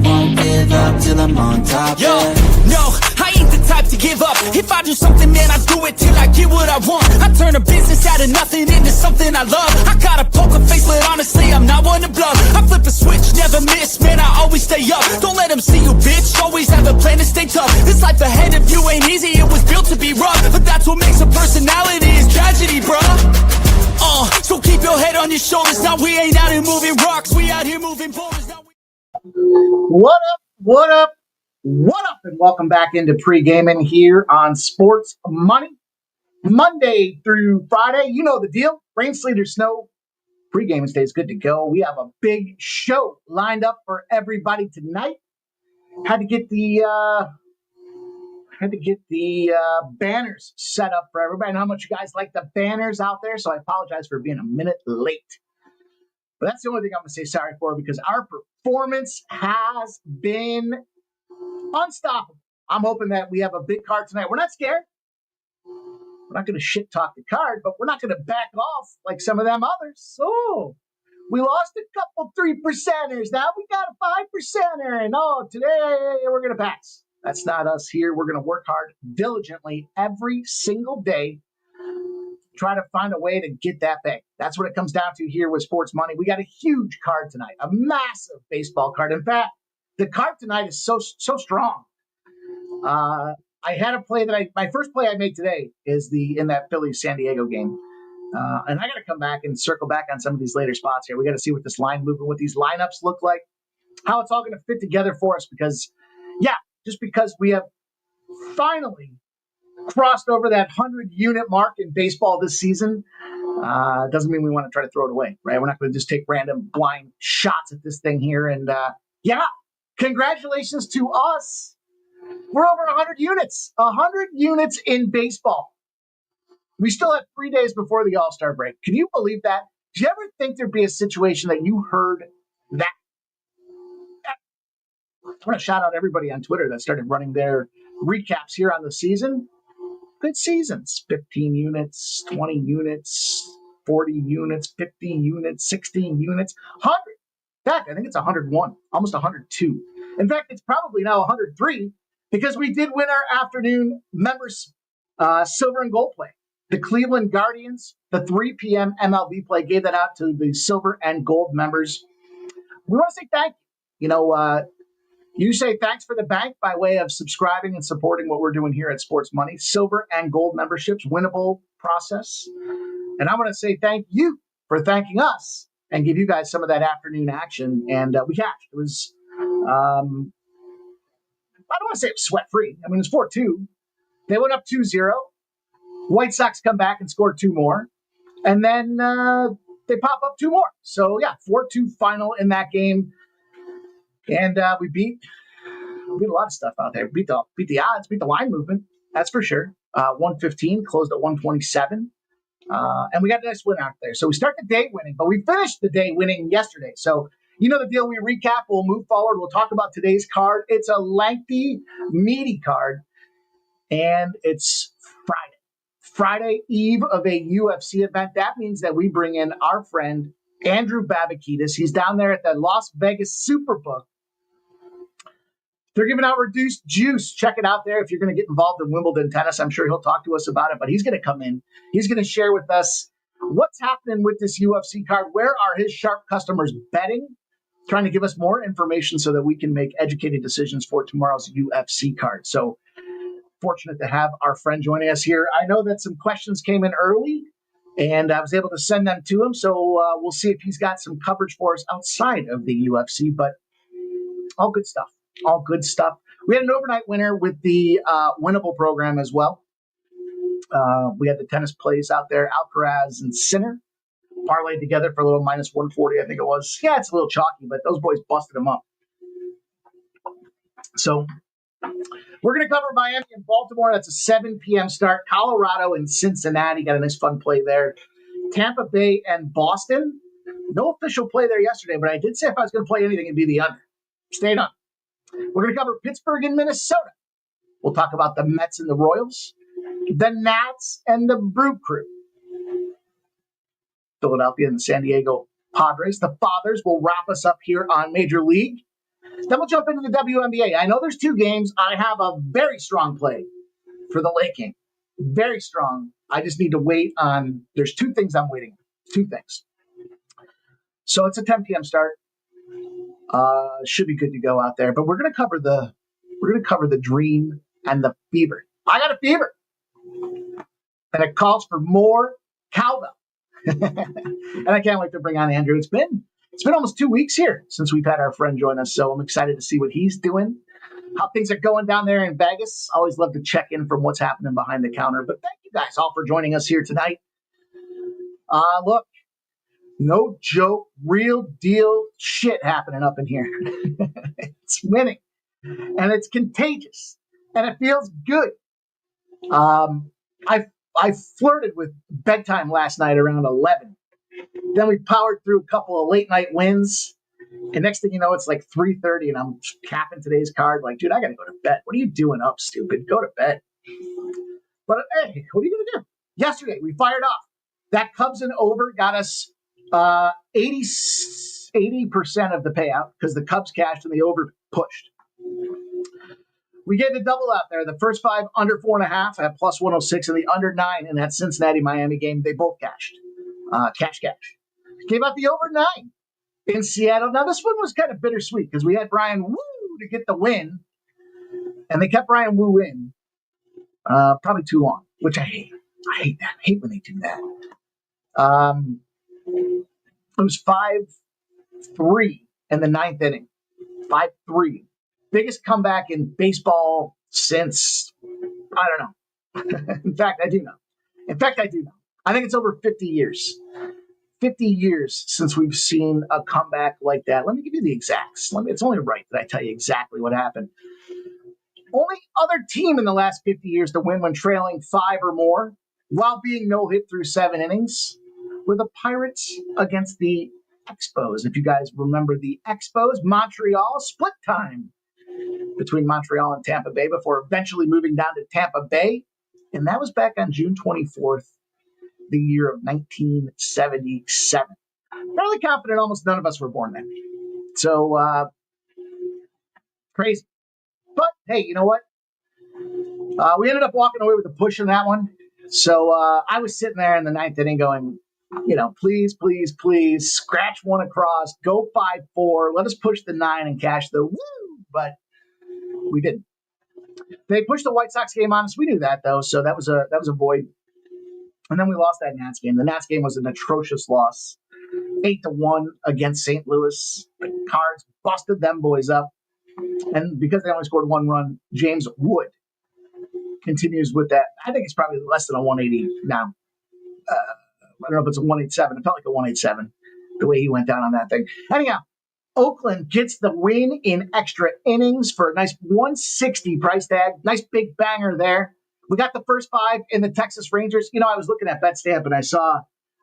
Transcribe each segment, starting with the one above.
won't give up till I'm on top. Yo, no, I ain't the type to give up. If I do something, man, I do it till I get what I want. I turn a business out of nothing into something I love. I got a poker face, but honestly, I'm not one to bluff. I flip a switch, never miss, man, I always stay up. Don't let them see you, bitch, always have a plan to stay tough. This life ahead of you ain't easy, it was built to be rough. But that's what makes a personality, is tragedy, bruh. So keep your head on your shoulders. Now we ain't out here moving rocks, we out here moving boulders. Now What up, what up, what up, and welcome back into Pregaming here on Sports Money. Monday through Friday, you know the deal. Rain, sleet, or snow, Pregaming stays good to go. We have a big show lined up for everybody tonight. Had to get the banners set up for everybody. I know how much you guys like the banners out there, so I apologize for being a minute late. But that's the only thing I'm going to say sorry for, because our performance has been unstoppable. I'm hoping that we have a big card tonight. We're not scared. We're not going to shit talk the card, but we're not going to back off like some of them others. So we lost a couple 3%ers. Now we got a 5%er. And today we're going to pass. That's not us here. We're going to work hard diligently every single day. Try to find a way to get that back. That's what it comes down to here with Sports Money. We got a huge card tonight, a massive baseball card. In fact, the card tonight is so strong. I had a play my first play I made today is in that Phillies-San Diego game. And I got to come back and circle back on some of these later spots here. We got to see what this line movement, what these lineups look like, how it's all going to fit together for us. Because, just because we have finally crossed over that 100-unit mark in baseball this season, doesn't mean we want to try to throw it away, right? We're not going to just take random blind shots at this thing here. And congratulations to us. We're over 100 units. 100 units in baseball. We still have 3 days before the All-Star break. Can you believe that? Do you ever think there'd be a situation that you heard that? I want to shout out everybody on Twitter that started running their recaps here on the season. Good seasons. 15 units, 20 units, 40 units, 50 units, 16 units, 100. In fact, I think it's 101, almost 102. In fact, it's probably now 103 because we did win our afternoon members silver and gold play. The Cleveland Guardians, the 3 p.m. MLB play, gave that out to the silver and gold members. We want to say thank you. You say thanks for the bank by way of subscribing and supporting what we're doing here at Sports Money. Silver and gold memberships, winnable process. And I want to say thank you for thanking us and give you guys some of that afternoon action. And we cashed. It was, I don't want to say it was sweat-free. I mean, it was 4-2. They went up 2-0. White Sox come back and scored 2 more. And then they pop up 2 more. So, 4-2 final in that game. And we beat a lot of stuff out there. Beat the odds, beat the line movement. That's for sure. 115, closed at 127. And we got a nice win out there. So we start the day winning, but we finished the day winning yesterday. So you know the deal. We recap. We'll move forward. We'll talk about today's card. It's a lengthy, meaty card. And it's Friday eve of a UFC event. That means that we bring in our friend, Andrew Babakitis. He's down there at the Las Vegas Superbook. They're giving out reduced juice. Check it out there if you're going to get involved in Wimbledon tennis. I'm sure he'll talk to us about it, but he's going to come in. He's going to share with us what's happening with this UFC card. Where are his sharp customers betting? Trying to give us more information so that we can make educated decisions for tomorrow's UFC card. So fortunate to have our friend joining us here. I know that some questions came in early, and I was able to send them to him. So we'll see if he's got some coverage for us outside of the UFC, but all good stuff. All good stuff. We had an overnight winner with the winnable program as well. We had the tennis plays out there, Alcaraz and Sinner, parlayed together for a little minus 140, I think it was. Yeah, it's a little chalky, but those boys busted them up. So we're going to cover Miami and Baltimore. That's a 7 p.m. start. Colorado and Cincinnati. Got a nice fun play there. Tampa Bay and Boston. No official play there yesterday, but I did say if I was going to play anything, it'd be the under. Stayed on. We're going to cover Pittsburgh and Minnesota. We'll talk about the Mets and the Royals, the Nats and the Brew Crew, Philadelphia and the San Diego Padres. The Fathers will wrap us up here on Major League. Then we'll jump into the WNBA. I know there's 2 games. I have a very strong play for the late game. Very strong. I just need to wait on, there's 2 things I'm waiting on. 2 things. So it's a 10 p.m. start. Should be good to go out there. But we're gonna cover the dream and the fever. I got a fever. And it calls for more cowbell. And I can't wait to bring on Andrew. It's been almost 2 weeks here since we've had our friend join us, so I'm excited to see what he's doing, how things are going down there in Vegas. Always love to check in from what's happening behind the counter. But thank you guys all for joining us here tonight. Look, no joke, real deal shit happening up in here. It's winning, and it's contagious, and it feels good. I flirted with bedtime last night around 11. Then we powered through a couple of late night wins. And next thing you know, it's like 3:30 and I'm capping today's card. Like, dude, I got to go to bed. What are you doing up, stupid? Go to bed. But hey, what are you going to do? Yesterday, we fired off. That Cubs and over got us 80% of the payout because the Cubs cashed and the over pushed. We gave the double out there. The first 5 under 4.5 at plus 106 and the under 9 in that Cincinnati-Miami game. They both cashed. Cash. Gave out the over 9 in Seattle. Now, this one was kind of bittersweet because we had Brian Wu to get the win, and they kept Brian Wu in probably too long, which I hate. I hate that. I hate when they do that. It was 5-3 in the 9th inning. 5-3. Biggest comeback in baseball since, I don't know. In fact, I do know. I think it's over 50 years. 50 years since we've seen a comeback like that. Let me give you the exacts. It's only right that I tell you exactly what happened. Only other team in the last 50 years to win when trailing 5 or more while being no-hit through 7 innings were the Pirates against the Expos. If you guys remember the Expos, Montreal, split time between Montreal and Tampa Bay before eventually moving down to Tampa Bay. And that was back on June 24th, the year of 1977. Fairly confident almost none of us were born then. So, crazy. But, hey, you know what? We ended up walking away with a push in that one. So I was sitting there in the 9th inning going, please, scratch one across, go 5-4, let us push the 9 and cash the woo. But we didn't. They pushed the White Sox game on us. We knew that, though, so that was a void. And then we lost that Nats game. The Nats game was an atrocious loss, 8-1 against St. Louis. The Cards busted them boys up. And because they only scored 1 run, James Wood continues with that. I think it's probably less than a 180 now. I don't know if it's a 187. It felt like a 187, the way he went down on that thing. Anyhow, Oakland gets the win in extra innings for a nice 160 price tag. Nice big banger there. We got the first 5 in the Texas Rangers. I was looking at BetStamp and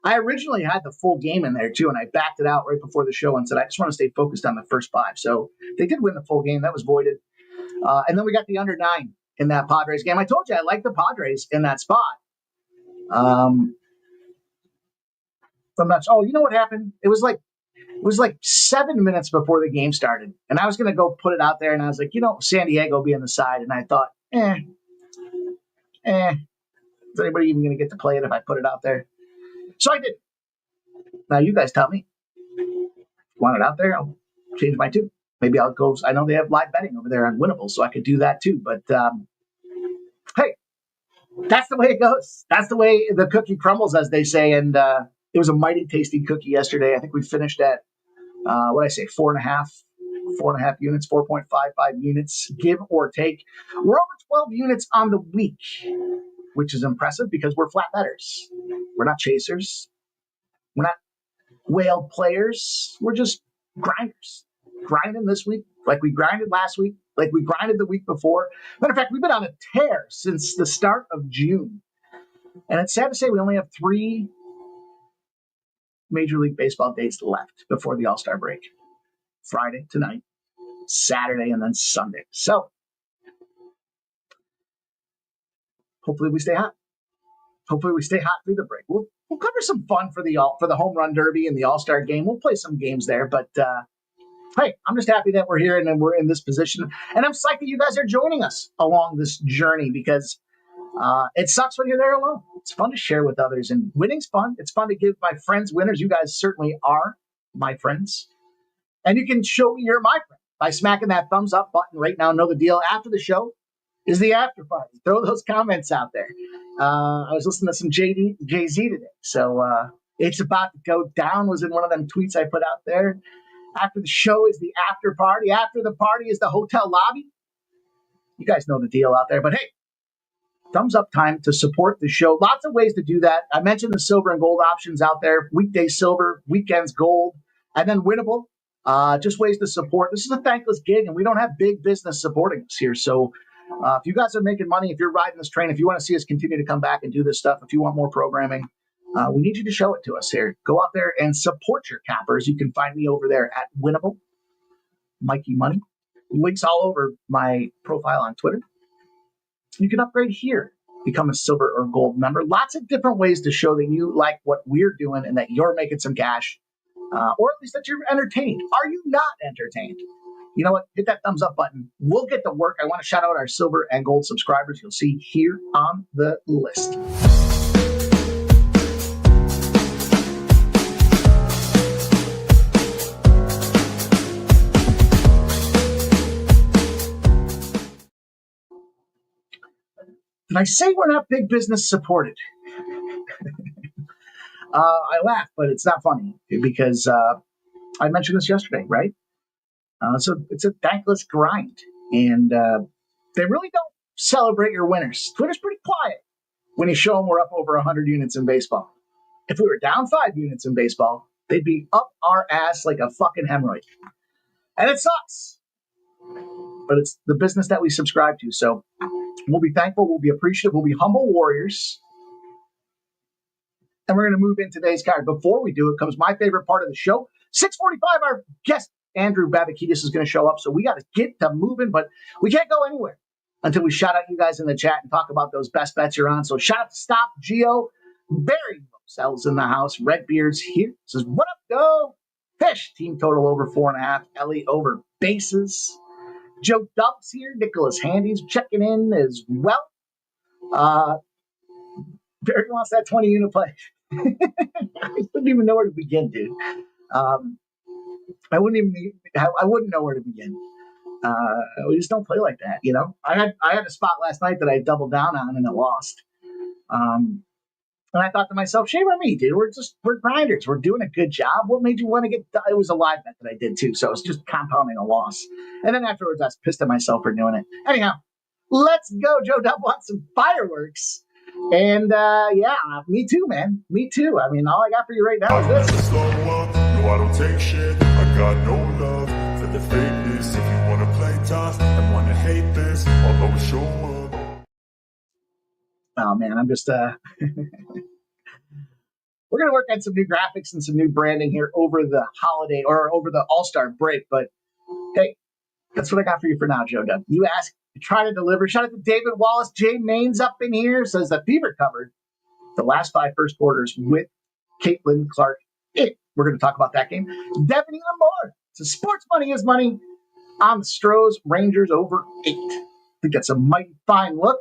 I originally had the full game in there too, and I backed it out right before the show and said, I just want to stay focused on the first 5. So they did win the full game. That was voided. And then we got the under 9 in that Padres game. I told you I like the Padres in that spot. I'm not. Oh, you know what happened? It was like 7 minutes before the game started, and I was going to go put it out there, and I was like, San Diego be on the side, and I thought, is anybody even going to get to play it if I put it out there? So I did. Now you guys tell me. Want it out there? I'll change my tune. Maybe I'll go. I know they have live betting over there on Winnable, so I could do that too. But hey, that's the way it goes. That's the way the cookie crumbles, as they say. And it was a mighty tasty cookie yesterday. I think we finished at, 4.5 units, 4.55 units, give or take. We're over 12 units on the week, which is impressive because we're flat bettors. We're not chasers. We're not whale players. We're just grinders. Grinding this week like we grinded last week, like we grinded the week before. Matter of fact, we've been on a tear since the start of June. And it's sad to say we only have 3 Major League Baseball dates left before the All-Star break. Friday tonight, Saturday, and then Sunday. So hopefully we stay hot. Hopefully we stay hot through the break. We'll cover some fun for the home run derby and the All-Star game. We'll play some games there, but hey, I'm just happy that we're here and then we're in this position. And I'm psyched that you guys are joining us along this journey because it sucks when you're there alone. It's fun to share with others, and winning's fun. It's fun to give my friends winners. You guys certainly are my friends. And you can show me you're my friend by smacking that thumbs up button right now. Know the deal. After the show is the after party. Throw those comments out there. I was listening to some Jay-Z today. So it's about to go down was in one of them tweets I put out there. After the show is the after party. After the party is the hotel lobby. You guys know the deal out there. But hey, thumbs up time to support the show. Lots of ways to do that. I mentioned the silver and gold options out there. Weekday silver, weekends gold, and then winnable. Just ways to support. This is a thankless gig, and we don't have big business supporting us here. So if you guys are making money, if you're riding this train, if you want to see us continue to come back and do this stuff, if you want more programming, we need you to show it to us here. Go out there and support your cappers. You can find me over there at Winnable, Mikey Money. Links all over my profile on Twitter. You can upgrade here, become a silver or gold member. Lots of different ways to show that you like what we're doing and that you're making some cash, or at least that you're entertained. Are you not entertained? You know what? Hit that thumbs up button. We'll get to work. I want to shout out our silver and gold subscribers you'll see here on the list. Did I say we're not big business supported? I laugh, but it's not funny because I mentioned this yesterday, right? So it's a thankless grind, and they really don't celebrate your winners. Twitter's pretty quiet when you show them we're up over 100 units in baseball. If we were down 5 units in baseball, they'd be up our ass like a fucking hemorrhoid. And it sucks. But it's the business that we subscribe to. So we'll be thankful, we'll be appreciative, we'll be humble warriors. And we're going to move in today's card. Before we do it, comes my favorite part of the show. 6:45, our guest, Andrew Babakidis, is going to show up. So we got to get to moving, but we can't go anywhere until we shout out you guys in the chat and talk about those best bets you're on. So shout out to Stop Geo, Barry Sells in the house, Redbeard's here. Says, what up, go? Fish, team total over 4.5. Ellie over bases. Joe Dubs here. Nicholas Handy's checking in as well. Barry wants that 20 unit play. I wouldn't even know where to begin, dude. I wouldn't know where to begin. We just don't play like that, you know. I had a spot last night that I doubled down on and it lost. And I thought to myself, shame on me, dude. We're grinders. We're doing a good job. What made you want to get? It was a live bet that I did too, so it's just compounding a loss. And then afterwards, I was pissed at myself for doing it. Anyhow, let's go. Joe Dub wants some fireworks. And yeah, me too, man. Me too. I mean, all I got for you right now is this. No, I don't take shit. I got no love for the fakeness. If you want to play tough and want to hate this, I'll always show up. Oh man, I'm just we're gonna work on some new graphics and some new branding here over the holiday or over the All-Star break. But hey, that's what I got for you for now, Joe Dub. You asked, try to deliver. Shout out to David Wallace. Jay Main's up in here. Says the Fever covered the last 5 first quarters with Caitlin Clark. We're going to talk about that game. Definitely more. So sports money is money on the Stros. Rangers over 8. I think that's a mighty fine look.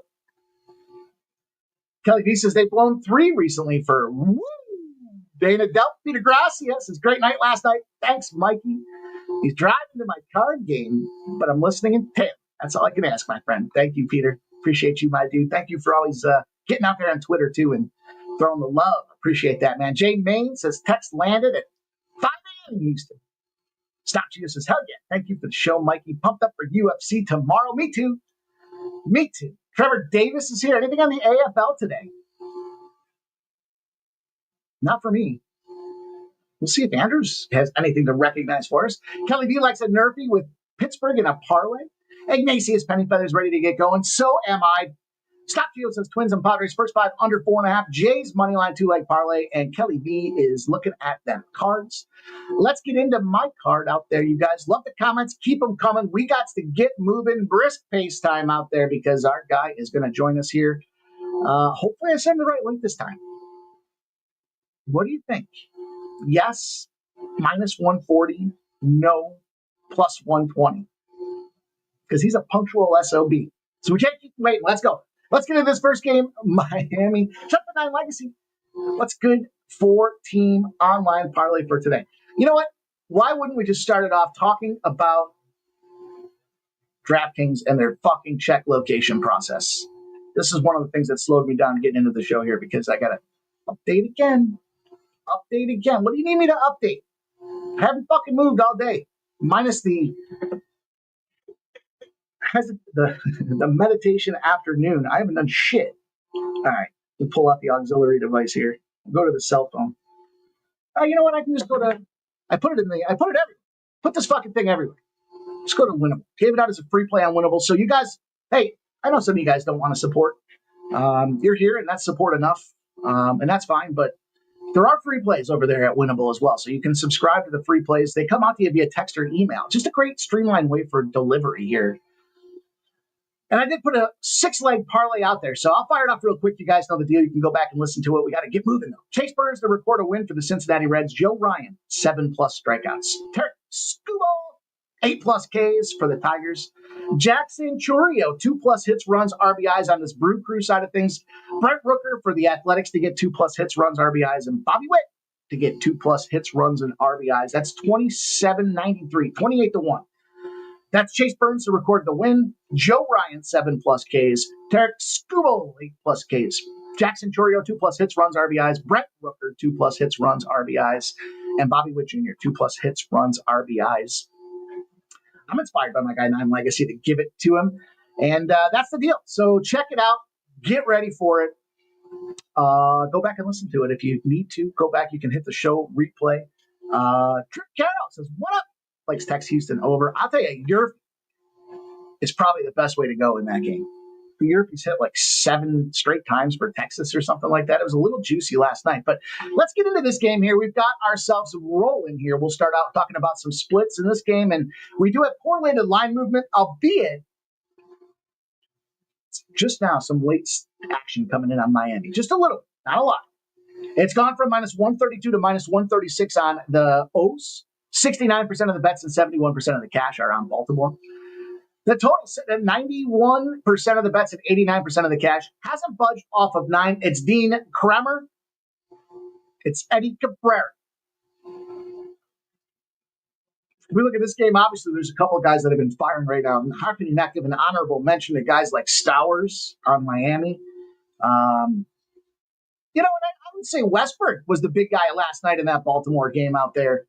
Kelly V says they've blown 3 recently for woo. Dana Delp, Peter Gracia says great night last night. Thanks, Mikey. He's driving to my card game, but I'm listening in tail. That's all I can ask, my friend. Thank you, Peter. Appreciate you, my dude. Thank you for always getting out there on Twitter, too, and throwing the love. Appreciate that, man. Jay Main says text landed at 5 a.m. in Houston. Stop Geo says, hell yeah. Thank you for the show, Mikey. Pumped up for UFC tomorrow. Me too. Me too. Trevor Davis is here. Anything on the AFL today? Not for me. We'll see if Andrews has anything to recognize for us. Kelly D likes a Nerfy with Pittsburgh in a parlay. Ignatius Penny Feathers ready to get going. So am I. Stop Geo says Twins and Padres first 5 under 4.5. Jay's moneyline 2-leg parlay. And Kelly B is looking at them cards. Let's get into my card out there, you guys. Love the comments. Keep them coming. We got to get moving. Brisk pace time out there because our guy is going to join us here. Hopefully I send the right link this time. What do you think? Yes, minus 140. No, plus 120 because he's a punctual SOB. So we can't keep waiting. Let's go. Let's get into this first game. Miami, shut the 9 legacy. What's good for team online parlay for today? You know what? Why wouldn't we just start it off talking about DraftKings and their fucking check location process? This is one of the things that slowed me down getting into the show here because I got to update again. Update again. What do you need me to update? I haven't fucking moved all day. Minus the meditation afternoon. I haven't done shit. All right. We pull out the auxiliary device here. Go to the cell phone. You know what? I can just go to. I put it everywhere. Put this fucking thing everywhere. Just go to Winnable. Gave it out as a free play on Winnable. So you guys, hey, I know some of you guys don't want to support. You're here, and that's support enough, and that's fine. But there are free plays over there at Winnable as well. So you can subscribe to the free plays. They come out to you via text or email. Just a great streamlined way for delivery here. And I did put a 6-leg parlay out there, so I'll fire it off real quick. You guys know the deal. You can go back and listen to it. We got to get moving, though. Chase Burns to record a win for the Cincinnati Reds. Joe Ryan, 7+ strikeouts. Tarek Skubal, 8+ Ks for the Tigers. Jackson Chourio, 2+ hits, runs, RBIs on this Brew Crew side of things. Brent Rooker for the Athletics to get 2+ hits, runs, RBIs. And Bobby Witt to get 2+ hits, runs, and RBIs. That's 27.93, 28-1. That's Chase Burns to record the win. Joe Ryan, 7+ Ks. Tarek Skubal, 8+ Ks. Jackson Chourio, 2+ hits, runs, RBIs. Brent Rooker, 2+ hits, runs, RBIs. And Bobby Witt Jr., 2+ hits, runs, RBIs. I'm inspired by my guy 9 Legacy to give it to him. And that's the deal. So check it out. Get ready for it. Go back and listen to it. If you need to, go back. You can hit the show replay. Trip Carroll says, what up? Likes Tex Houston over. I'll tell you, Europe is probably the best way to go in that game. The Europe's hit like 7 straight times for Texas or something like that. It was a little juicy last night. But let's get into this game here. We've got ourselves rolling here. We'll start out talking about some splits in this game. And we do have correlated line movement, albeit just now some late action coming in on Miami. Just a little, not a lot. It's gone from -132 to -136 on the O's. 69% of the bets and 71% of the cash are on Baltimore. The total set at 91% of the bets and 89% of the cash. Hasn't budged off of 9. It's Dean Kremer. It's Eddie Cabrera. If we look at this game, obviously there's a couple of guys that have been firing right now. And how can you not give an honorable mention to guys like Stowers on Miami? You know, and I would say Westbrook was the big guy last night in that Baltimore game out there.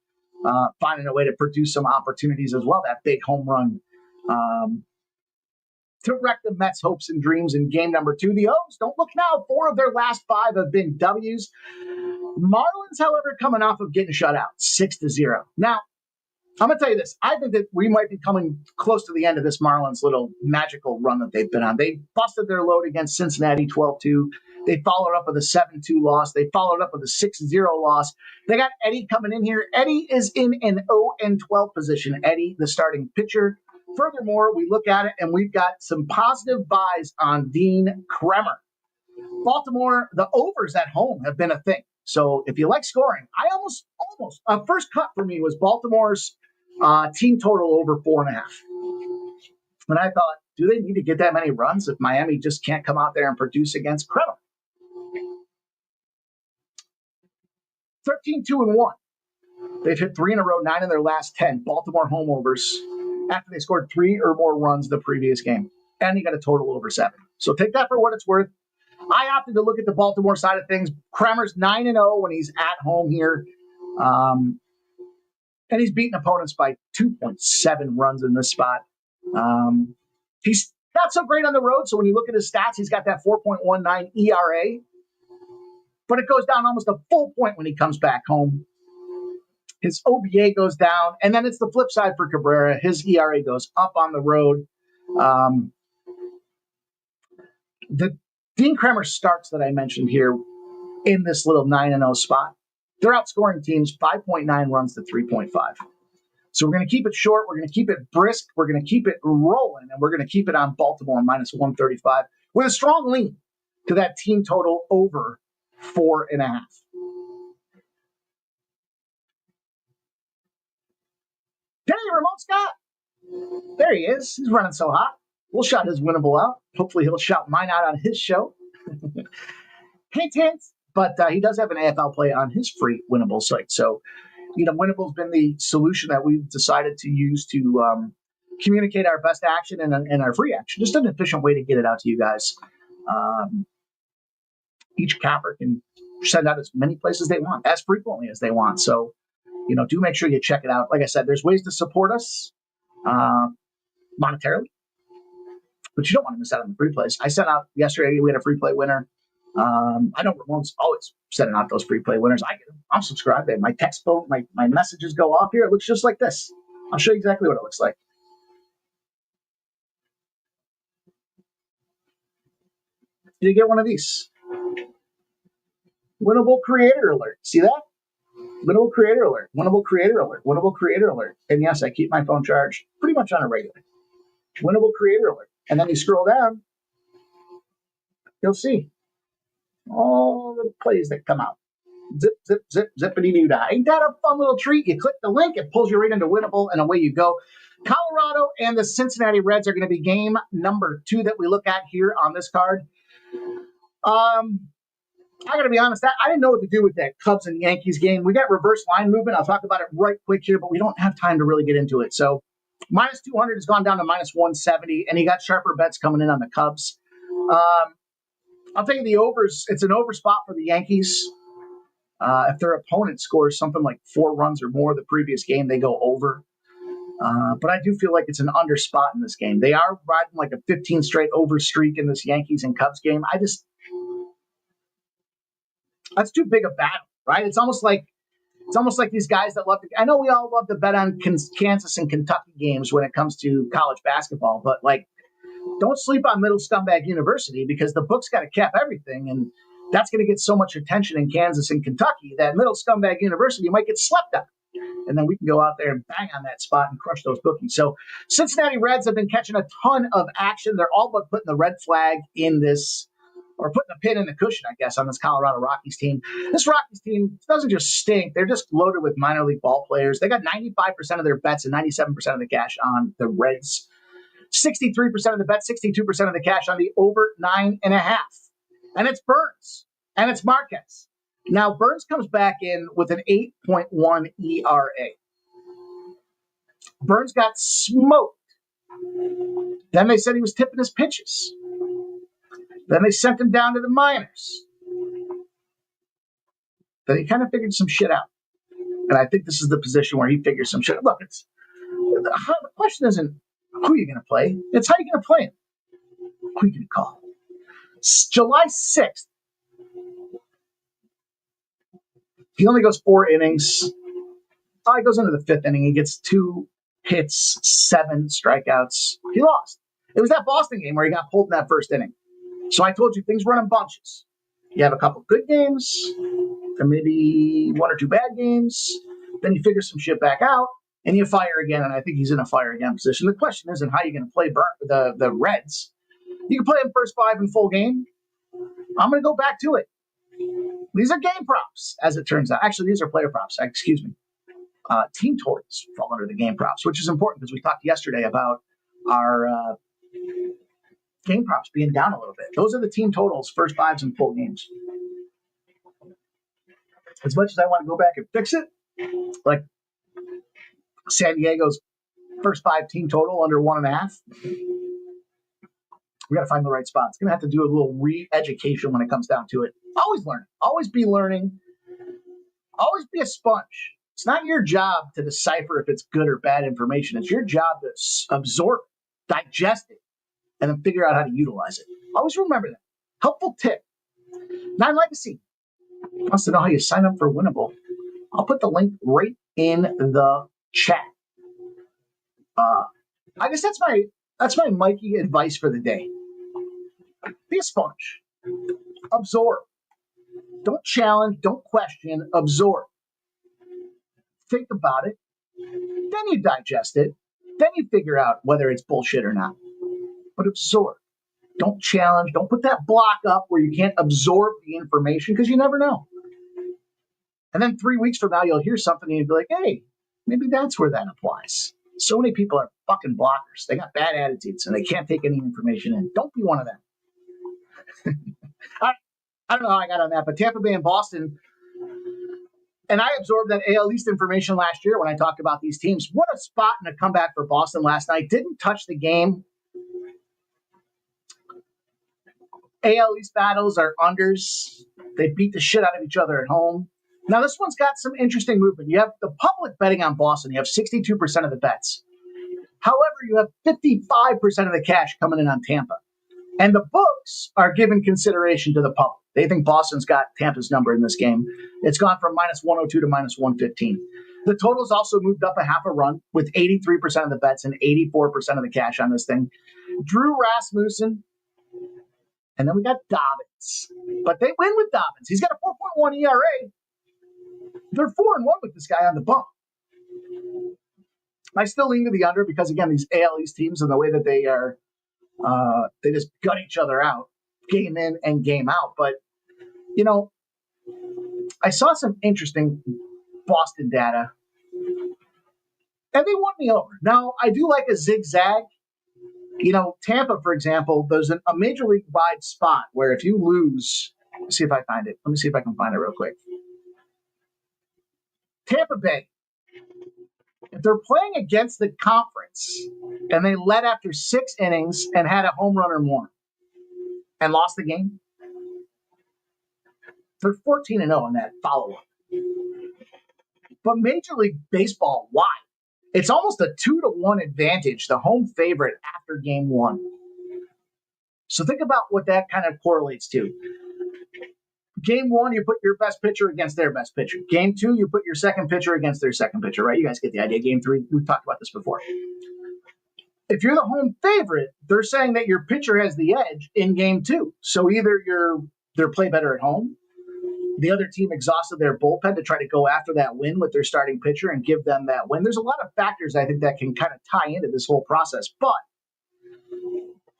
Finding a way to produce some opportunities as well. That big home run to wreck the Mets' hopes and dreams in game number 2. The O's, don't look now. 4 of their last 5 have been W's. Marlins, however, coming off of getting shut out 6-0. Now, I'm going to tell you this. I think that we might be coming close to the end of this Marlins little magical run that they've been on. They busted their load against Cincinnati 12-2. They followed up with a 7-2 loss. They followed up with a 6-0 loss. They got Eddie coming in here. Eddie is in an 0-12 position. Eddie, the starting pitcher. Furthermore, we look at it and we've got some positive buys on Dean Kremer. Baltimore, the overs at home have been a thing. So if you like scoring, I almost first cut for me was Baltimore's team total over 4.5. And I thought, do they need to get that many runs if Miami just can't come out there and produce against Kremer? 13-2-1. They've hit 3 in a row, 9 in their last 10. Baltimore home overs after they scored 3 or more runs the previous game. And he got a total over 7. So take that for what it's worth. I opted to look at the Baltimore side of things. Kremer's 9-0 when he's at home here. And he's beaten opponents by 2.7 runs in this spot. He's not so great on the road. So when you look at his stats, he's got that 4.19 ERA. But it goes down almost a full point when he comes back home. His OBA goes down. And then it's the flip side for Cabrera. His ERA goes up on the road. The Dean Kremer starts that I mentioned here in this little 9-0 spot, they're outscoring teams 5.9 runs to 3.5. So we're going to keep it short. We're going to keep it brisk. We're going to keep it rolling. And we're going to keep it on Baltimore -135 with a strong lean to that team total over 4.5. Hey, Ramon Scott. There he is. He's running so hot. We'll shout his winnable out. Hopefully he'll shout mine out on his show. Hint, hint. But he does have an AFL play on his free winnable site. So, winnable's been the solution that we've decided to use to communicate our best action and our free action. Just an efficient way to get it out to you guys. Each capper can send out as many places they want, as frequently as they want. So, do make sure you check it out. Like I said, there's ways to support us monetarily, but you don't want to miss out on the free plays. I sent out yesterday, we had a free play winner. I know Ramon's always sending out those free play winners. I get them. I'm subscribed. My text phone, my messages go off here. It looks just like this. I'll show you exactly what it looks like. You get one of these. Winnable creator alert. See that? Winnable creator alert. Winnable creator alert. Winnable creator alert. And yes, I keep my phone charged pretty much on a regular. Winnable creator alert. And then you scroll down, you'll see all the plays that come out. Zip, zip, zip, zippity doo dah. Ain't that a fun little treat? You click the link, it pulls you right into Winnable, and away you go. Colorado and the Cincinnati Reds are going to be game number 2 that we look at here on this card. I got to be honest, I didn't know what to do with that Cubs and Yankees game. We got reverse line movement. I'll talk about it right quick here, but we don't have time to really get into it. So minus 200 has gone down to minus 170, and you got sharper bets coming in on the Cubs. I'll tell you the overs. It's an over spot for the Yankees. If their opponent scores something like 4 runs or more the previous game, they go over. But I do feel like it's an under spot in this game. They are riding like a 15 straight over streak in this Yankees and Cubs game. That's too big a battle, right? It's almost like these guys that love to. I know we all love to bet on Kansas and Kentucky games when it comes to college basketball, but don't sleep on Middle Scumbag University, because the book's got to cap everything, and that's going to get so much attention in Kansas and Kentucky that Middle Scumbag University might get slept on. And then we can go out there and bang on that spot and crush those bookies. So Cincinnati Reds have been catching a ton of action. They're all but putting the red flag in this, or putting a pin in the cushion, I guess, on this Colorado Rockies team. This Rockies team doesn't just stink. They're just loaded with minor league ball players. They got 95% of their bets and 97% of the cash on the Reds. 63% of the bets, 62% of the cash on the over 9.5. And it's Burns. And it's Marquez. Now, Burns comes back in with an 8.1 ERA. Burns got smoked. Then they said he was tipping his pitches. Then they sent him down to the minors. Then he kind of figured some shit out. And I think this is the position where he figures some shit out. Look, the question isn't who you're going to play. It's how you're going to play him. Who are you going to call? It's July 6th. He only goes 4 innings. He goes into the 5th inning. He gets 2 hits, 7 strikeouts. He lost. It was that Boston game where he got pulled in that 1st inning. So I told you, things run in bunches. You have a couple good games, then maybe 1 or 2 bad games. Then you figure some shit back out, and you fire again. And I think he's in a fire again position. The question isn't how you're going to play the Reds. You can play them first 5 in full game. I'm going to go back to it. These are game props, as it turns out. Actually, these are player props. Excuse me. Team totals fall under the game props, which is important because we talked yesterday about our game props being down a little bit. Those are the team totals, first 5s in full games. As much as I want to go back and fix it, like San Diego's first 5 team total under 1.5, we got to find the right spot. It's going to have to do a little re-education when it comes down to it. Always learn. Always be learning. Always be a sponge. It's not your job to decipher if it's good or bad information. It's your job to absorb, digest it, and then figure out how to utilize it. Always remember that. Helpful tip. Nine Legacy wants to know how you sign up for Winnable. I'll put the link right in the chat. I guess that's my Mikey advice for the day. Be a sponge. Absorb. Don't challenge. Don't question. Absorb. Think about it. Then you digest it. Then you figure out whether it's bullshit or not. But absorb. Don't challenge. Don't put that block up where you can't absorb the information, because you never know. And then 3 weeks from now, you'll hear something and you'll be like, hey, maybe that's where that applies. So many people are fucking blockers. They got bad attitudes and they can't take any information in. Don't be one of them. I don't know how I got on that, but Tampa Bay and Boston, and I absorbed that AL East information last year when I talked about these teams. What a spot and a comeback for Boston last night. Didn't touch the game. AL East battles are unders. They beat the shit out of each other at home. Now, this one's got some interesting movement. You have the public betting on Boston. You have 62% of the bets. However, you have 55% of the cash coming in on Tampa. And the books are giving consideration to the public. They think Boston's got Tampa's number in this game. It's gone from minus 102 to minus 115. The total's also moved up a half a run with 83% of the bets and 84% of the cash on this thing. Drew Rasmussen. And then we got Dobbins. But they win with Dobbins. He's got a 4.1 ERA. They're 4-1 with this guy on the bump. I still lean to the under because, again, these AL East teams and the way that they are, they just gut each other out, game in and game out. But, you know, I saw some interesting Boston data, and they won me over. Now, I do like a zigzag. You know, Tampa, for example, there's a major league wide spot where if you lose, let's see if I find it. Let me see if I can find it real quick. Tampa Bay, if they're playing against the conference and they led after 6 innings and had a home run or more and lost the game, they're 14-0 in that follow-up. But Major League Baseball, why? It's almost a 2-1 advantage, the home favorite after game 1. So think about what that kind of correlates to. Game 1, you put your best pitcher against their best pitcher. Game 2, you put your second pitcher against their second pitcher, right? You guys get the idea. Game 3, we've talked about this before. If you're the home favorite, they're saying that your pitcher has the edge in game 2. So either they're play better at home, the other team exhausted their bullpen to try to go after that win with their starting pitcher and give them that win. There's a lot of factors I think that can kind of tie into this whole process. But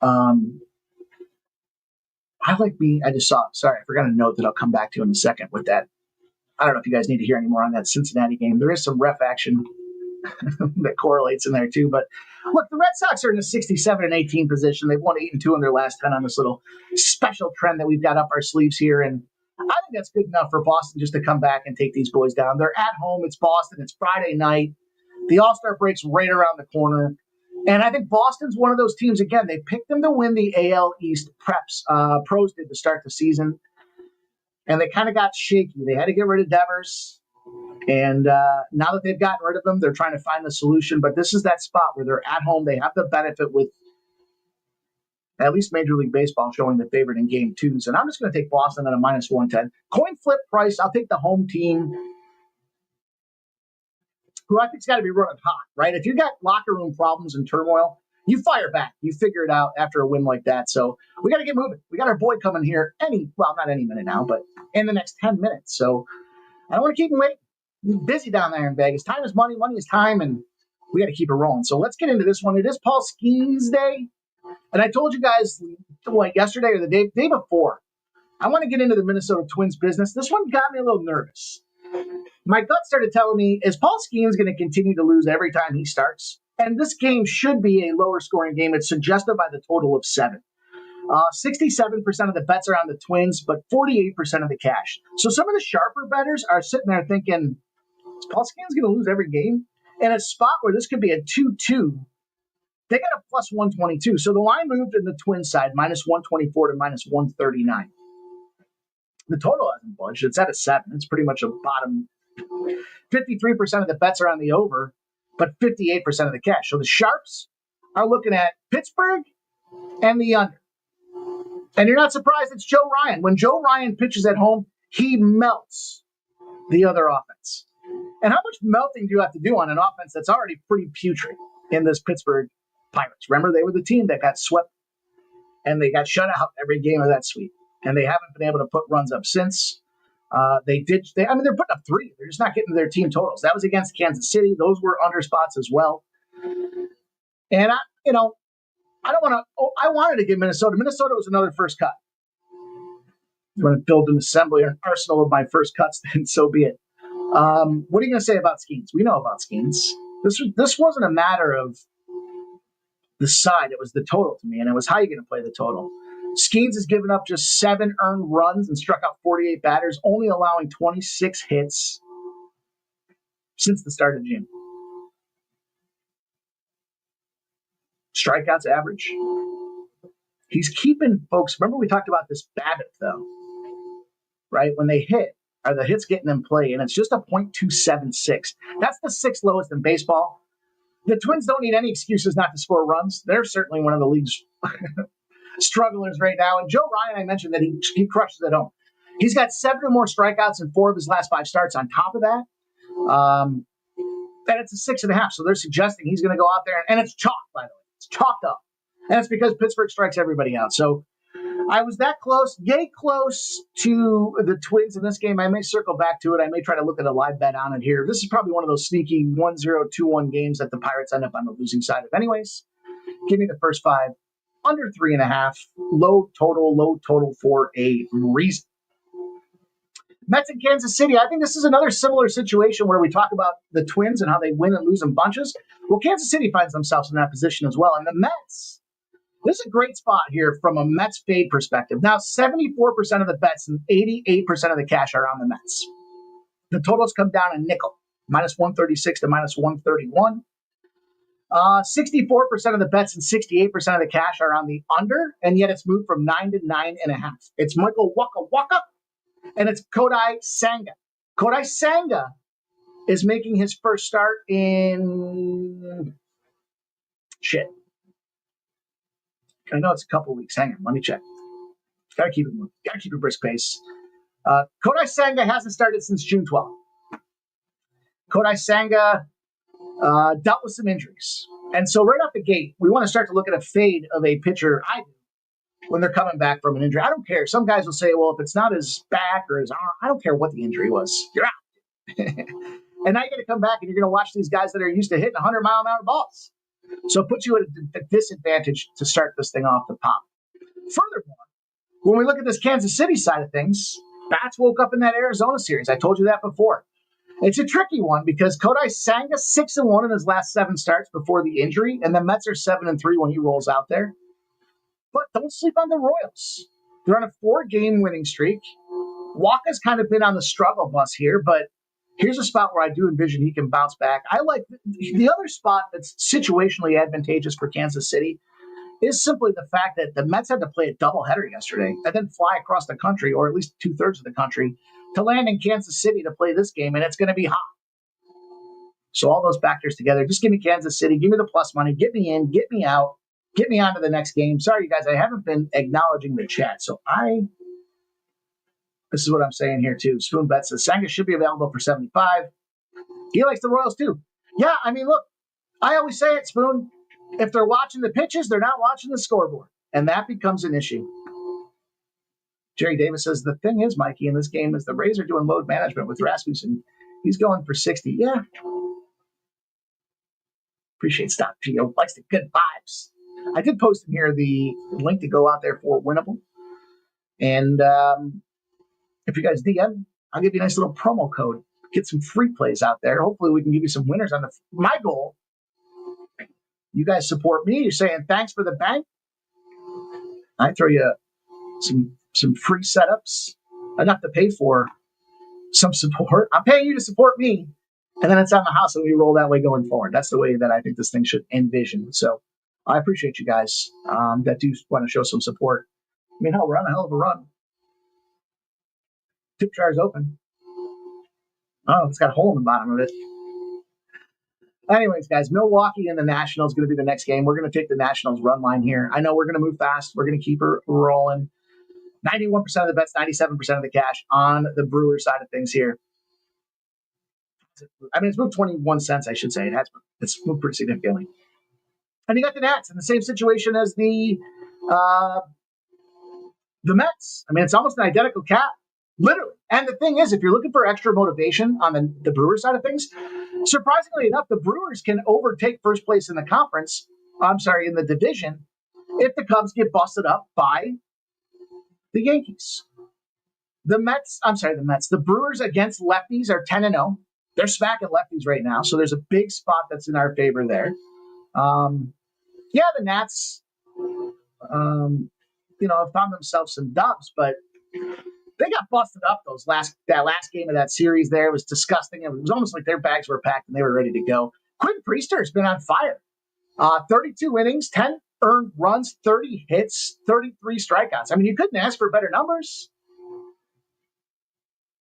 I forgot a note that I'll come back to in a second with that. I don't know if you guys need to hear any more on that Cincinnati game. There is some ref action that correlates in there too. But look, the Red Sox are in a 67-18 position. They've won 8-2 in their last 10 on this little special trend that we've got up our sleeves here. And I think that's good enough for Boston just to come back and take these boys down. They're at home. It's Boston. It's Friday night. The All-Star break's right around the corner. And I think Boston's one of those teams, again, they picked them to win the AL East pros did to start the season. And they kind of got shaky. They had to get rid of Devers. And now that they've gotten rid of them, they're trying to find the solution. But this is that spot where they're at home. They have the benefit with at least Major League Baseball showing the favorite in game 2s. And I'm just going to take Boston at a minus 110. Coin flip price, I'll take the home team, who I think's got to be running hot, right? If you got locker room problems and turmoil, you fire back. You figure it out after a win like that. So we got to get moving. We got our boy coming here not any minute now, but in the next 10 minutes. So I don't want to keep him waiting. He's busy down there in Vegas. Time is money. Money is time. And we got to keep it rolling. So let's get into this one. It is Paul Skeens Day. And I told you guys yesterday or the day before, I want to get into the Minnesota Twins business. This one got me a little nervous. My gut started telling me, is Paul Skeens going to continue to lose every time he starts? And this game should be a lower scoring game. It's suggested by the total of 7. 67% of the bets are on the Twins, but 48% of the cash. So some of the sharper bettors are sitting there thinking, is Paul Skeens going to lose every game? In a spot where this could be a 2-2, they got a plus 122. So the line moved in the Twins side, minus 124 to minus 139. The total hasn't budged. It's at a 7. It's pretty much a bottom. 53% of the bets are on the over, but 58% of the cash. So the sharps are looking at Pittsburgh and the under. And you're not surprised it's Joe Ryan. When Joe Ryan pitches at home, he melts the other offense. And how much melting do you have to do on an offense that's already pretty putrid in this Pittsburgh Pirates? Remember, they were the team that got swept and they got shut out every game of that sweep. And they haven't been able to put runs up since. They're putting up 3. They're just not getting to their team totals. That was against Kansas City. Those were under spots as well. And I wanted to give Minnesota. Minnesota was another first cut. I'm going to build an assembly or an arsenal of my first cuts, then so be it. What are you going to say about Skeens? We know about Skeens. This wasn't a matter of the side. It was the total to me, and it was how you're going to play the total. Skeens has given up just 7 earned runs and struck out 48 batters, only allowing 26 hits since the start of June. Strikeouts average. He's keeping folks. Remember we talked about this BABIP, though, right? When they hit, are the hits getting in play? And it's just a .276. That's the 6th lowest in baseball. The Twins don't need any excuses not to score runs. They're certainly one of the league's strugglers right now. And Joe Ryan, I mentioned that he crushes at home. He's got 7 or more strikeouts in 4 of his last 5 starts on top of that. And it's a 6.5. So they're suggesting he's going to go out there. And it's chalk, by the way. It's chalked up. And it's because Pittsburgh strikes everybody out. So I was that close, yay close to the Twins in this game. I may circle back to it. I may try to look at a live bet on it here. This is probably one of those sneaky 1-0, 2-1 games that the Pirates end up on the losing side of. Anyways, give me the first 5, under 3.5, low total for a reason. Mets in Kansas City. I think this is another similar situation where we talk about the Twins and how they win and lose in bunches. Well, Kansas City finds themselves in that position as well. And the Mets, this is a great spot here from a Mets fade perspective. Now, 74% of the bets and 88% of the cash are on the Mets. The totals come down a nickel, -136 to -131. 64% of the bets and 68% of the cash are on the under, and yet it's moved from 9 to 9.5. It's Michael Waka Waka, and it's Kodai Senga. Kodai Senga is making his first start in I know it's a couple of weeks. Hang on, let me check. Gotta keep it moving. Gotta keep a brisk pace. Kodai Senga hasn't started since June 12th. Kodai Senga dealt with some injuries. And so right off the gate, we want to start to look at a fade of a pitcher, I do, when they're coming back from an injury. I don't care. Some guys will say, well, if it's not his back or his arm, I don't care what the injury was. You're out. And now you're going to come back and you're going to watch these guys that are used to hitting 100-mile-an-hour balls. So it puts you at a disadvantage to start this thing off the pop. Furthermore, when we look at this Kansas City side of things, bats woke up in that Arizona series. I told you that before. It's a tricky one because Kodai Senga 6-1 in his last 7 starts before the injury, and the Mets are 7-3 when he rolls out there. But don't sleep on the Royals. They're on a 4-game winning streak. Waka's kind of been on the struggle bus here, but here's a spot where I do envision he can bounce back. I like the other spot that's situationally advantageous for Kansas City is simply the fact that the Mets had to play a doubleheader yesterday and then fly across the country, or at least 2/3 of the country, to land in Kansas City to play this game, and it's going to be hot. So all those factors together, just give me Kansas City, give me the plus money, get me in, get me out, get me on to the next game. Sorry, you guys, I haven't been acknowledging the chat, so this is what I'm saying here, too. Spoon Bet says Senga should be available for 75. He likes the Royals, too. Yeah, I mean, look, I always say it, Spoon. If they're watching the pitches, they're not watching the scoreboard. And that becomes an issue. Jerry Davis says, the thing is, Mikey, in this game is the Rays are doing load management with Rasmussen. He's going for 60. Yeah. Appreciate Stock Geo. Likes the good vibes. I did post in here the link to go out there for Winnable. And if you guys DM, I'll give you a nice little promo code. Get some free plays out there. Hopefully we can give you some winners on my goal. You guys support me. You're saying thanks for the bank. I throw you some free setups, enough to pay for some support. I'm paying you to support me, and then it's on the house, and we roll that way going forward. That's the way that I think this thing should envision. So I appreciate you guys that do want to show some support. I mean, hell, we're on a hell of a run. Tip jar's open. Oh, it's got a hole in the bottom of it. Anyways, guys, Milwaukee and the Nationals going to be the next game. We're going to take the Nationals run line here. I know we're going to move fast. We're going to keep her rolling. 91% of the bets, 97% of the cash on the Brewers side of things here. I mean, it's moved 21 cents, I should say. It's moved pretty significantly. And you got the Nats in the same situation as the Mets. I mean, it's almost an identical cap. Literally. And the thing is, if you're looking for extra motivation on the Brewers side of things, surprisingly enough, the Brewers can overtake first place in the in the division, if the Cubs get busted up by the Yankees. The Brewers against lefties are 10-0. They're smacking lefties right now, so there's a big spot that's in our favor there. The Nats, have found themselves some dubs, but they got busted up that last game of that series there. It was disgusting. It was almost like their bags were packed and they were ready to go. Quinn Priester's been on fire. 32 innings, 10 earned runs, 30 hits, 33 strikeouts. I mean, you couldn't ask for better numbers.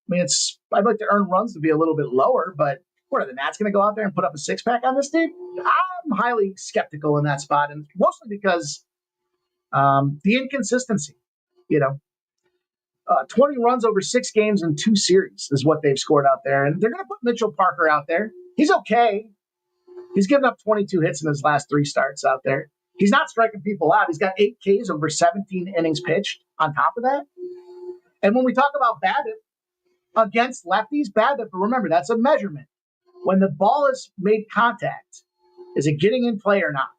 I mean, I'd like to earn runs to be a little bit lower, but what are the Nats going to go out there and put up a six-pack on this dude? I'm highly skeptical in that spot, and mostly because the inconsistency, 20 runs over 6 games in 2 series is what they've scored out there. And they're going to put Mitchell Parker out there. He's okay. He's given up 22 hits in his last 3 starts out there. He's not striking people out. He's got 8 Ks over 17 innings pitched on top of that. And when we talk about BABIP against lefties, BABIP, remember, that's a measurement. When the ball is made contact, is it getting in play or not?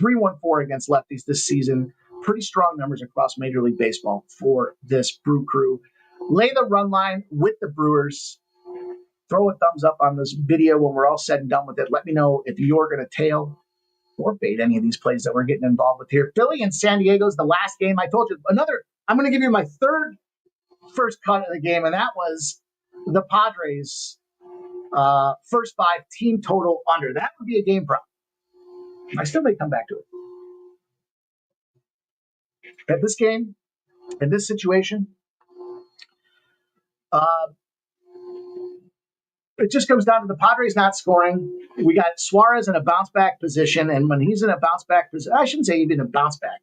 3.14 against lefties this season. Pretty strong numbers across Major League Baseball for this Brew Crew. Lay the run line with the Brewers. Throw a thumbs up on this video when we're all said and done with it. Let me know if you're going to tail or bait any of these plays that we're getting involved with here. Philly and San Diego's the last game. I told you I'm going to give you my first cut of the game, and that was the Padres' first 5 team total under. That would be a game prop. I still may come back to it. At this game, in this situation, it just comes down to the Padres not scoring. We got Suarez in a bounce-back position, and when he's in a bounce-back position, I shouldn't say even a bounce-back.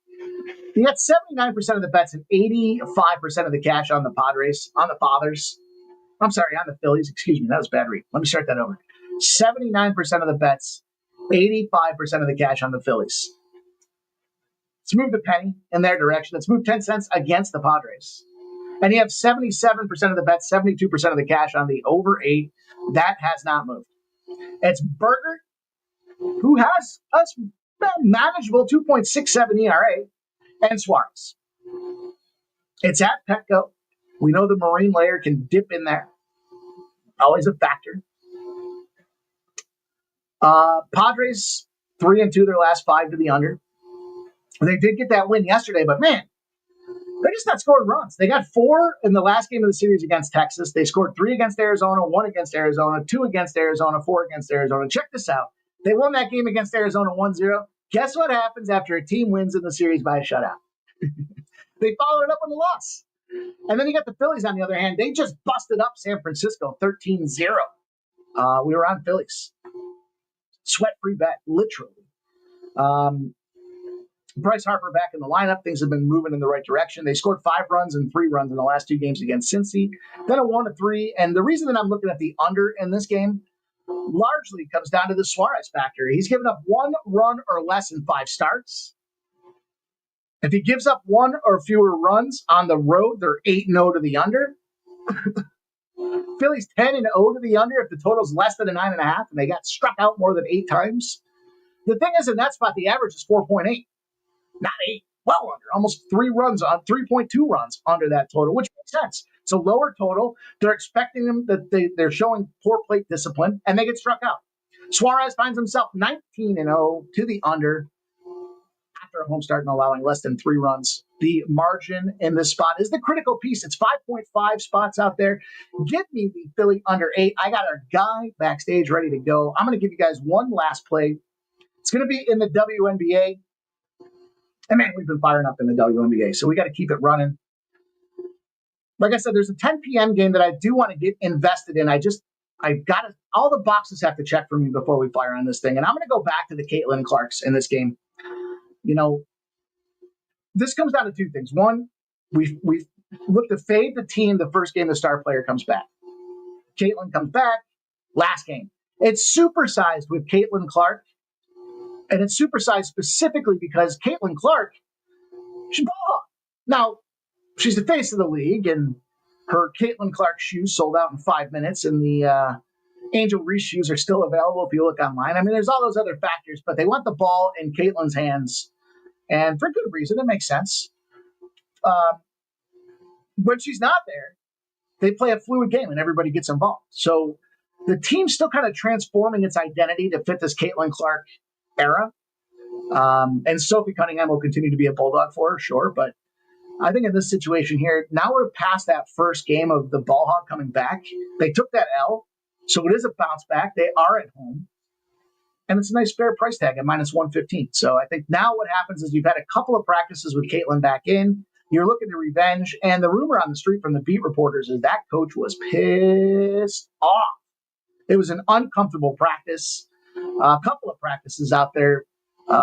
He got 79% of the bets and 85% of the cash on the Padres, on the Fathers. I'm sorry, on the Phillies. Excuse me, that was a bad read. Let me start that over. 79% of the bets, 85% of the cash on the Phillies. Let's move the penny in their direction. Let's move 10 cents against the Padres. And you have 77% of the bets, 72% of the cash on the over 8. That has not moved. It's Berger, who has a manageable 2.67 ERA, and Suarez. It's at Petco. We know the Marine layer can dip in there. Always a factor. Padres 3-2 their last 5 to the under. They did get that win yesterday, but man, they're just not scoring runs. They got 4 in the last game of the series against Texas. They scored 3 against Arizona, 1 against Arizona, 2 against Arizona, 4 against Arizona. Check this out. They won that game against Arizona 1-0. Guess what happens after a team wins in the series by a shutout? They followed it up with a loss. And then you got the Phillies on the other hand. They just busted up San Francisco 13-0. We were on Phillies. Sweat-free bet, literally. Bryce Harper back in the lineup. Things have been moving in the right direction. They scored 5 runs and 3 runs in the last 2 games against Cincy. Then a 1-3. And the reason that I'm looking at the under in this game largely comes down to the Suarez factor. He's given up 1 run or less in 5 starts. If he gives up 1 or fewer runs on the road, they're 8-0 to the under. Phillies 10-0 to the under if the total's less than a 9.5, and they got struck out more than 8 times. The thing is, in that spot, the average is 4.8. Not 8, well under, almost 3.2 runs under that total, which makes sense. So lower total, they're expecting them that they're showing poor plate discipline, and they get struck out. Suarez finds himself 19-0 to the under after a home start and allowing less than 3 runs. The margin in this spot is the critical piece. It's 5.5 spots out there. Give me the Philly under 8. I got our guy backstage ready to go. I'm going to give you guys one last play. It's going to be in the WNBA. And man, we've been firing up in the WNBA, so we got to keep it running. Like I said, there's a 10 p.m. game that I do want to get invested in. I've got to, all the boxes have to check for me before we fire on this thing. And I'm going to go back to the Caitlin Clarks in this game. This comes down to 2 things. One, we've looked to fade the team the first game the star player comes back. Caitlin comes back, last game. It's supersized with Caitlin Clark. And it's supersized specifically because Caitlin Clark, she's ball. Now, she's the face of the league, and her Caitlin Clark shoes sold out in 5 minutes, and the Angel Reese shoes are still available if you look online. I mean, there's all those other factors, but they want the ball in Caitlin's hands, and for good reason. It makes sense. When she's not there, they play a fluid game and everybody gets involved. So the team's still kind of transforming its identity to fit this Caitlin Clark era. And Sophie Cunningham will continue to be a bulldog for her, sure. But I think in this situation here, now we're past that first game of the ball hog coming back. They took that L, so it is a bounce back. They are at home. And it's a nice fair price tag at minus 115. So I think now what happens is you've had a couple of practices with Caitlin back in. You're looking to revenge. And the rumor on the street from the beat reporters is that coach was pissed off. It was an uncomfortable practice. A couple of practices out there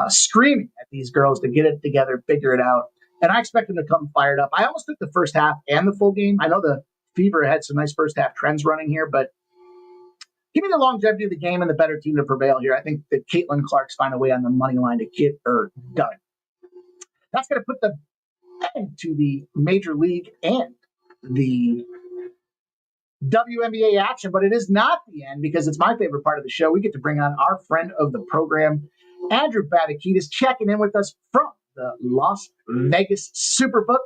screaming at these girls to get it together, figure it out. And I expect them to come fired up. I almost took the first half and the full game. I know the Fever had some nice first half trends running here, but give me the longevity of the game and the better team to prevail here. I think that Caitlin Clark's find a way on the money line to get her done. That's going to put the end to the Major League and the WNBA action, but it is not the end because it's my favorite part of the show. We get to bring on our friend of the program, Andrew Batakides, checking in with us from the Las Vegas Superbook.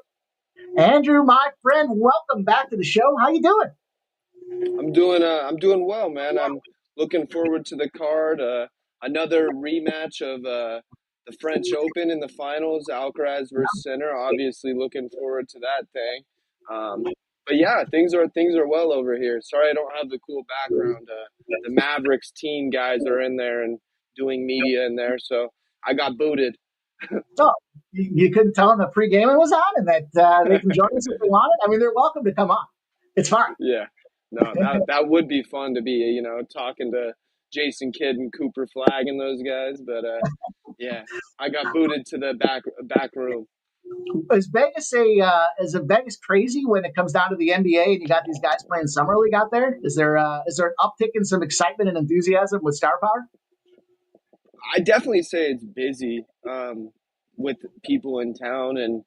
Andrew, my friend, welcome back to the show. How you doing? I'm doing well, man. I'm looking forward to the card. Another rematch of the French Open in the finals, Alcaraz versus Sinner. Obviously, looking forward to that thing. But yeah, things are well over here. Sorry, I don't have the cool background. The Mavericks team guys are in there and doing media in there, so I got booted. Oh, you couldn't tell them the pre-gaming was on and that they can join us if they wanted? I mean, they're welcome to come on. It's fine. Yeah. No, that would be fun to be, talking to Jason Kidd and Cooper Flag and those guys. But yeah, I got booted to the back room. Is Vegas crazy when it comes down to the NBA and you got these guys playing summer league out there? Is there an uptick in some excitement and enthusiasm with star power? I definitely say it's busy with people in town, and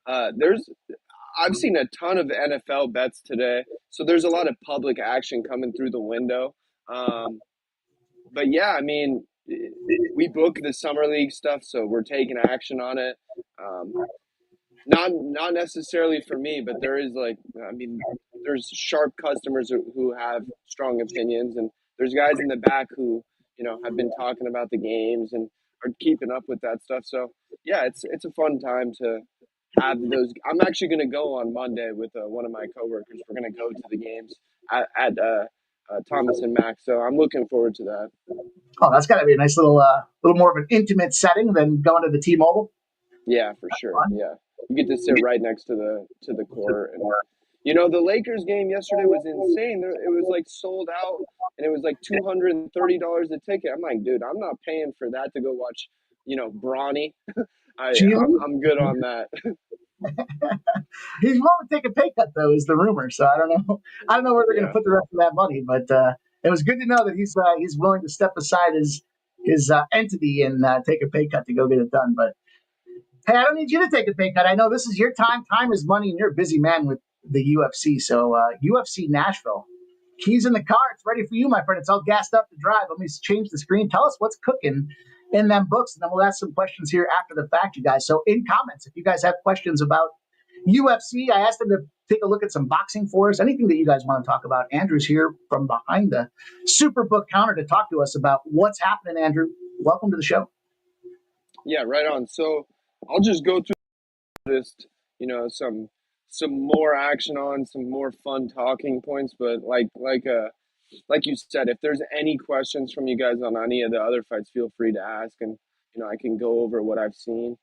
I've seen a ton of NFL bets today, so there's a lot of public action coming through the window. But yeah, I mean, we book the summer league stuff, so we're taking action on it. Not necessarily for me, but there's sharp customers who have strong opinions, and there's guys in the back who have been talking about the games and are keeping up with that stuff. So yeah, it's a fun time to have those. I'm actually going to go on Monday with one of my coworkers. We're going to go to the games at Thomas and Max. So I'm looking forward to that. Oh, that's got to be a nice little more of an intimate setting than going to the T-Mobile. Yeah, for sure. Yeah, you get to sit right next to the court, and the Lakers game yesterday was insane. It was like sold out, and it was like $230 a ticket. I'm like, dude, I'm not paying for that to go watch, Bronny. I'm good on that. He's willing to take a pay cut, though, is the rumor. So I don't know where they're going to put the rest of that money, but it was good to know that he's willing to step aside his entity and take a pay cut to go get it done. But hey, I don't need you to take a pay cut. I know this is your time. Time is money, and you're a busy man with the UFC. So UFC Nashville, keys in the car. It's ready for you, my friend. It's all gassed up to drive. Let me change the screen. Tell us what's cooking in them books, and then we'll ask some questions here after the fact, you guys. So in comments, if you guys have questions about UFC, I asked them to take a look at some boxing for us. Anything that you guys want to talk about. Andrew's here from behind the Superbook counter to talk to us about what's happening. Andrew, welcome to the show. Yeah, right on. So I'll just go through just some more action on some more fun talking points, but like you said, if there's any questions from you guys on any of the other fights, feel free to ask, and I can go over what I've seen.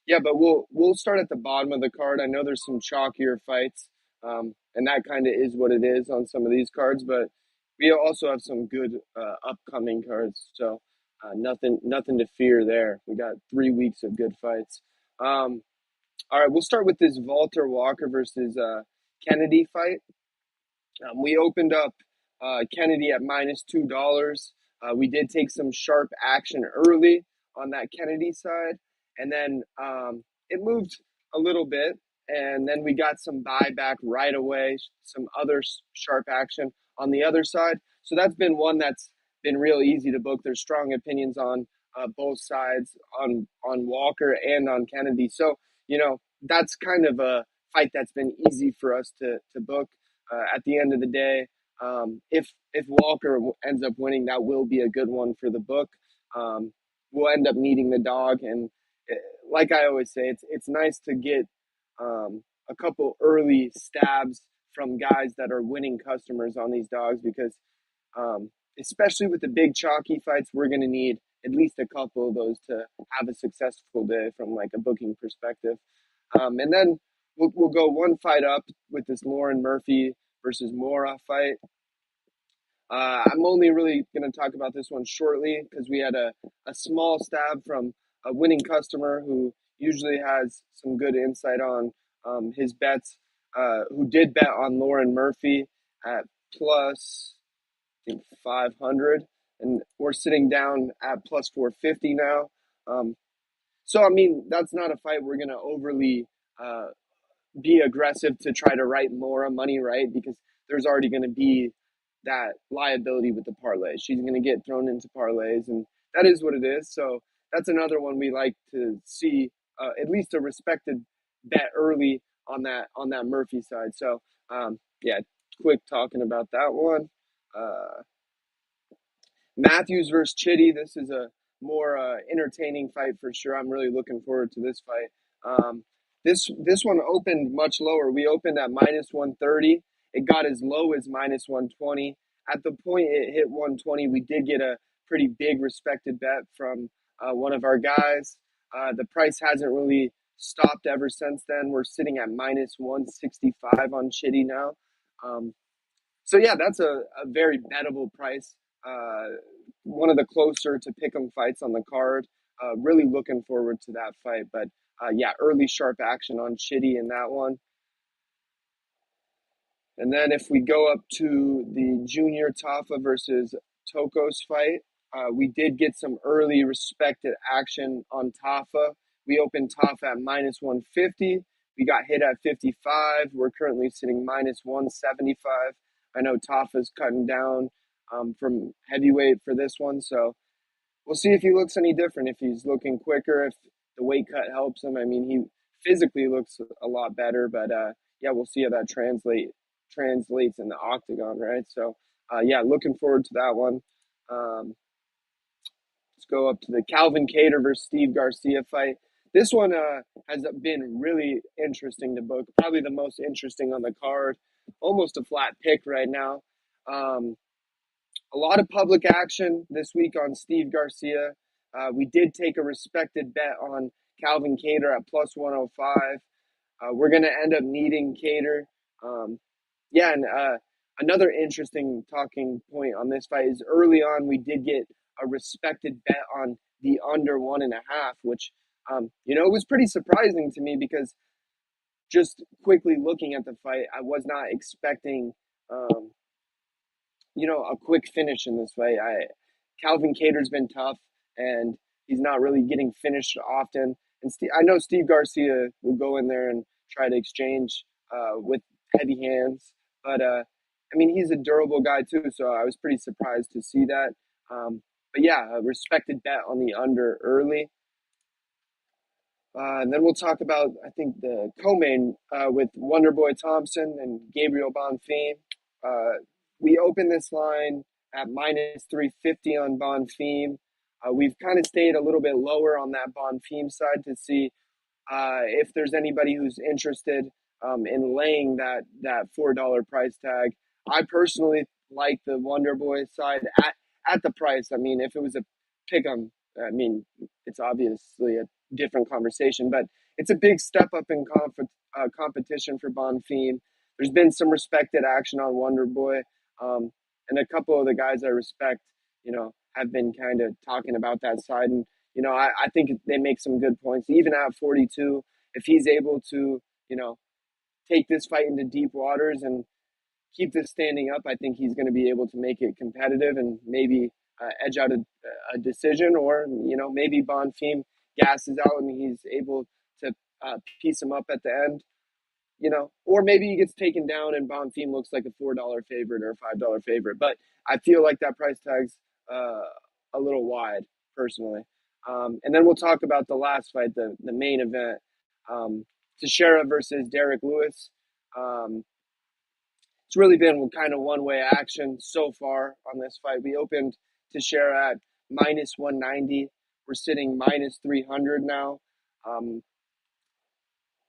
Yeah, but we'll start at the bottom of the card. I know there's some chalkier fights, and that kind of is what it is on some of these cards, but we also have some good upcoming cards, so nothing to fear there. We got 3 weeks of good fights. All right, we'll start with this Walter Walker versus Kennedy fight. We opened up Kennedy at -$2. We did take some sharp action early on that Kennedy side, and then it moved a little bit, and then we got some buyback right away, some other sharp action on the other side. So that's been one that's been real easy to book. There's strong opinions on both sides, on Walker and on Kennedy. So, that's kind of a fight that's been easy for us to book. At the end of the day, if Walker ends up winning, that will be a good one for the book. We'll end up needing the dog, and like I always say, it's nice to get a couple early stabs from guys that are winning customers on these dogs because especially with the big chalky fights, we're going to need at least a couple of those to have a successful day from like a booking perspective. And then we'll go one fight up with this Lauren Murphy versus Mora fight. I'm only really going to talk about this one shortly because we had a small stab from a winning customer who usually has some good insight on his bets, who did bet on Lauren Murphy at plus, I think, 500, and we're sitting down at plus 450 now. So, I mean, that's not a fight we're going to overly be aggressive to try to write Mora money, right? Because there's already going to be that liability with the parlay. She's going to get thrown into parlays, and that is what it is. So that's another one we like to see at least a respected bet early on that Murphy side. So yeah, quick talking about that one. Matthews versus Chitty. This is a more entertaining fight for sure. I'm really looking forward to this fight. This one opened much lower. We opened at minus 130. It got as low as minus 120. At the point it hit 120, we did get a pretty big respected bet from one of our guys. The price hasn't really stopped ever since then. We're sitting at minus 165 on Chitty now. So yeah, that's a very bettable price. One of the closer to pick'em fights on the card. Really looking forward to that fight. But yeah, early sharp action on Chitty in that one. And then if we go up to the Junior Tafa versus Tokos fight, we did get some early respected action on Tafa. We opened Tafa at minus 150. We got hit at 55. We're currently sitting minus 175. I know Tafa's cutting down from heavyweight for this one, so we'll see if he looks any different, if he's looking quicker, if the weight cut helps him. I mean, he physically looks a lot better, but yeah, we'll see how that translates in the octagon, right? So yeah, looking forward to that one. Let's go up to the Calvin Kattar versus Steve Garcia fight. This one has been really interesting to book, probably the most interesting on the card. Almost a flat pick right now. A lot of public action this week on Steve Garcia. We did take a respected bet on Calvin Kattar at plus 105. We're going to end up needing Kattar. Yeah, and another interesting talking point on this fight is early on we did get a respected bet on the under 1.5, which, was pretty surprising to me because just quickly looking at the fight, I was not expecting a quick finish in this fight. Calvin Kattar's been tough, and he's not really getting finished often. And I know Steve Garcia will go in there and try to exchange with heavy hands, but I mean, he's a durable guy too, so I was pretty surprised to see that. But yeah, a respected bet on the under early. And then we'll talk about, I think, the co-main with Wonderboy Thompson and Gabriel Bonfim. We opened this line at minus 350 on Bonfim. We've kind of stayed a little bit lower on that Bonfim side to see if there's anybody who's interested in laying that $4 price tag. I personally like the Wonderboy side at the price. I mean, if it was a pick'em, I mean, it's obviously a different conversation, but it's a big step up in competition for Bonfim. There's been some respected action on Wonderboy, and a couple of the guys I respect, have been kind of talking about that side. And, I think they make some good points. Even at 42, if he's able to, take this fight into deep waters and keep this standing up, I think he's going to be able to make it competitive and maybe edge out a decision, or, maybe Bonfim gasses out and he's able to piece him up at the end. Or maybe he gets taken down and Bonfim looks like a $4 favorite or a $5 favorite. But I feel like that price tag's a little wide, personally. And then we'll talk about the last fight, the main event. Teixeira versus Derek Lewis. It's really been kind of one-way action so far on this fight. We opened Teixeira at minus 190. We're sitting minus 300 now.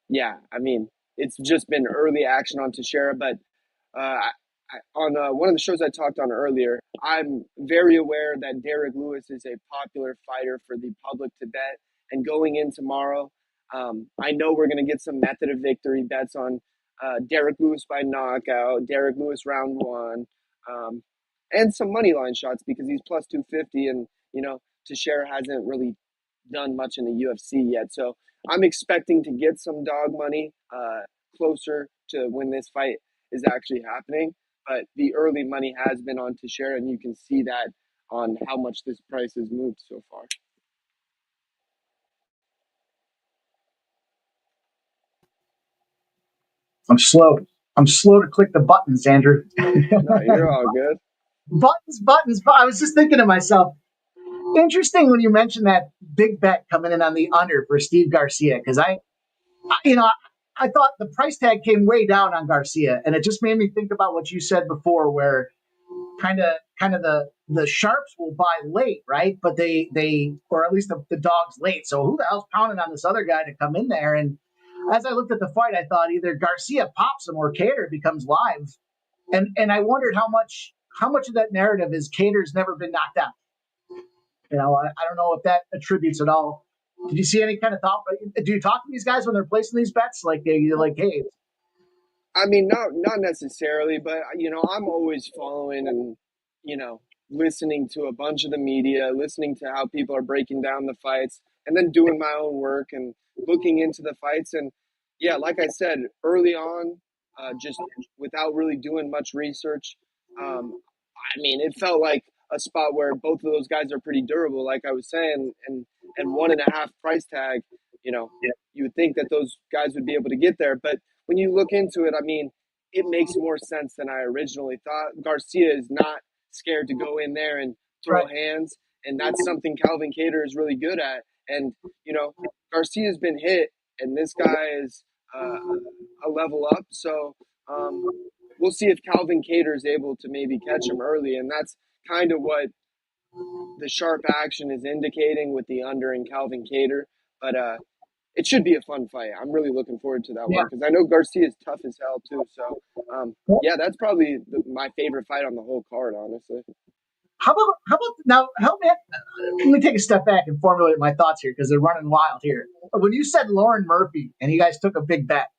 Yeah, I mean, it's just been early action on Teixeira, but on one of the shows I talked on earlier, I'm very aware that Derek Lewis is a popular fighter for the public to bet. And going in tomorrow, I know we're going to get some method of victory bets on Derek Lewis by knockout, Derek Lewis round one, and some money line shots because he's plus 250, and Teixeira hasn't really done much in the UFC yet. So I'm expecting to get some dog money closer to when this fight is actually happening. But the early money has been on Teixeira, and you can see that on how much this price has moved so far. I'm slow. I'm slow to click the buttons, Andrew. No, you're all good. Buttons. I was just thinking to myself, interesting when you mentioned that big bet coming in on the under for Steve Garcia, because I thought the price tag came way down on Garcia, and it just made me think about what you said before, where kind of the sharps will buy late, right? But they or at least the dogs late. So who the hell's pounding on this other guy to come in there? And as I looked at the fight, I thought either Garcia pops him or Kattar becomes live, and I wondered how much of that narrative is Kattar's never been knocked out. I don't know if that attributes at all. Did you see any kind of thought? Do you talk to these guys when they're placing these bets? Like you're like, hey. I mean, not necessarily, but I'm always following and listening to a bunch of the media, listening to how people are breaking down the fights, and then doing my own work and looking into the fights. And yeah, like I said early on, just without really doing much research, I mean, it felt like a spot where both of those guys are pretty durable, like I was saying, and 1.5 price tag. You would think that those guys would be able to get there, but when you look into it, I mean, it makes more sense than I originally thought. Garcia is not scared to go in there and throw hands, and that's something Calvin Kattar is really good at. And Garcia's been hit, and this guy is a level up. So we'll see if Calvin Kattar is able to maybe catch him early, and that's kind of what the sharp action is indicating with the under in Calvin Kattar. But it should be a fun fight. I'm really looking forward to that one because I know Garcia is tough as hell too. So yeah, that's probably my favorite fight on the whole card, honestly. How about now? Help me. Let me take a step back and formulate my thoughts here because they're running wild here. When you said Lauren Murphy and you guys took a big bet,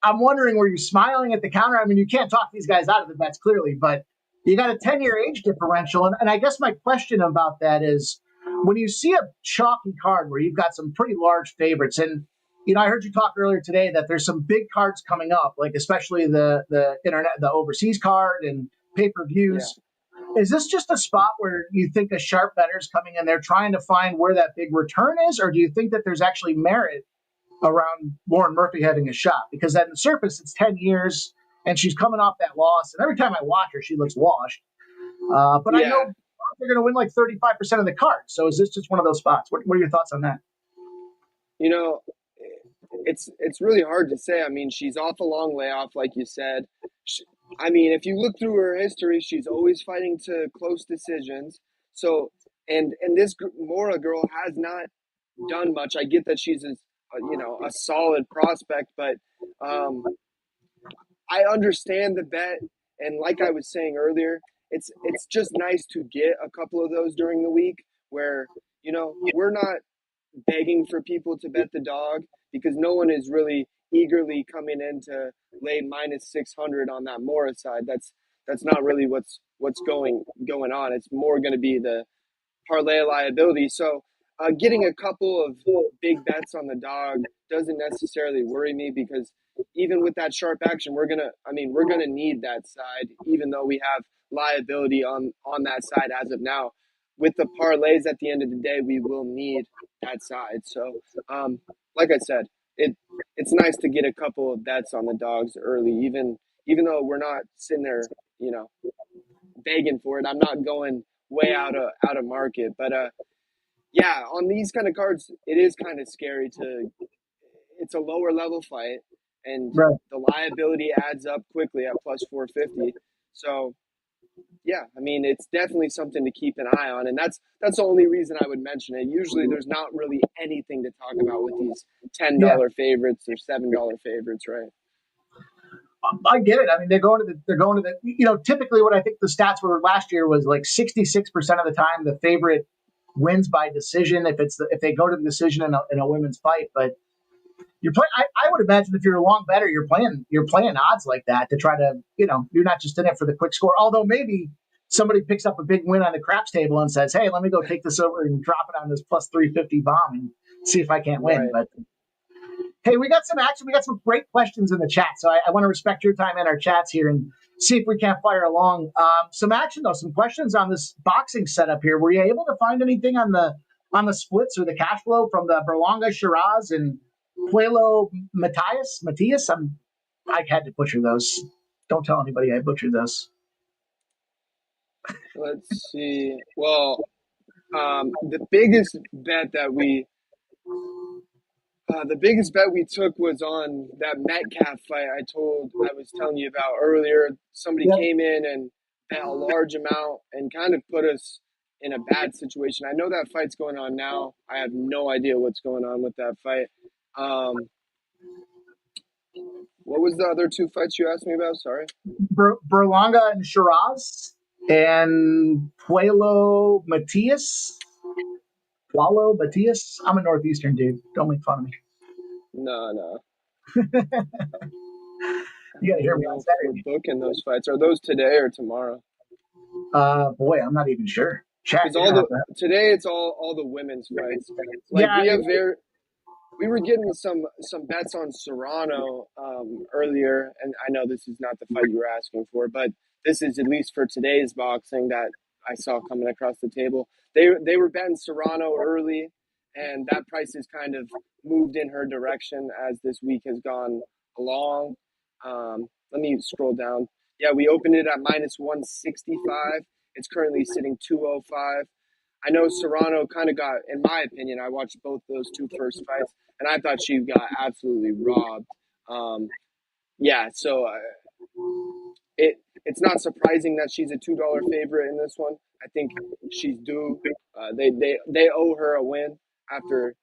I'm wondering, were you smiling at the counter? I mean, you can't talk these guys out of the bets clearly, but you got a 10-year age differential, and I guess my question about that is, when you see a chalky card where you've got some pretty large favorites, and I heard you talk earlier today that there's some big cards coming up, like especially the internet, the overseas card, and pay-per-views. Yeah. Is this just a spot where you think a sharp bettor's coming in there trying to find where that big return is, or do you think that there's actually merit around Lauren Murphy having a shot? Because on the surface, it's 10 years, and she's coming off that loss, and every time I watch her, she looks washed. But I know they're going to win like 35% of the cards. So is this just one of those spots? What are your thoughts on that? It's really hard to say. I mean, she's off a long layoff, like you said. I mean, if you look through her history, she's always fighting to close decisions. So, and this Mora girl has not done much. I get that she's a solid prospect, but I understand the bet. And like I was saying earlier, it's just nice to get a couple of those during the week where, we're not begging for people to bet the dog because no one is really eagerly coming in to lay minus 600 on that Mora side. That's not really what's going on. It's more going to be the parlay liability. So getting a couple of big bets on the dog doesn't necessarily worry me because even with that sharp action, we're gonna need that side, even though we have liability on that side as of now. With the parlays at the end of the day, we will need that side. So, like I said, it's nice to get a couple of bets on the dogs early, even though we're not sitting there, begging for it. I'm not going way out of market, but yeah, on these kind of cards, it is kind of scary it's a lower level fight, and Right. the liability adds up quickly at plus 450. So yeah, I mean, it's definitely something to keep an eye on, and that's the only reason I would mention it. Usually, there's not really anything to talk about with these Yeah. $10 favorites or $7 favorites, right? I get it. I mean, they're going to the, typically what I think the stats were last year was like 66% of the time the favorite wins by decision if they go to the decision in a women's fight. But you're playing. I would imagine if you're a long better, you're playing odds like that to try to, you're not just in it for the quick score. Although maybe somebody picks up a big win on the craps table and says, "Hey, let me go take this over and drop it on this plus 350 bomb and see if I can't win." Right. But hey, we got some action. We got some great questions in the chat. So I want to respect your time in our chats here and see if we can't fire along. Some action though, some questions on this boxing setup here. Were you able to find anything on the splits or the cash flow from the Berlanga Shiraz and Puelo Matias? I had to butcher those. Don't tell anybody I butchered those. Let's see. Well, the biggest bet we took was on that Metcalf fight I was telling you about earlier. Somebody Yep. came in and bet a large amount and kind of put us in a bad situation. I know that fight's going on now. I have no idea what's going on with that fight. What was the other two fights you asked me about? Sorry. Berlanga and Shiraz and Puelo Matias. I'm a Northeastern dude. Don't make fun of me. No. You gotta hear me on We're Saturday. booking those fights. Are those today or tomorrow? Boy, I'm not even sure. Chat. Because today it's all the women's fights. Like we were getting some bets on Serrano earlier, and I know this is not the fight you were asking for, but this is at least for today's boxing that I saw coming across the table. They were betting Serrano early, and that price has kind of moved in her direction as this week has gone along. Let me scroll down. Yeah, we opened it at minus 165. It's currently sitting 205. I know Serrano kind of got, in my opinion, I watched both those two first fights, and I thought she got absolutely robbed. So it's not surprising that she's a $2 favorite in this one. I think she's due. They owe her a win after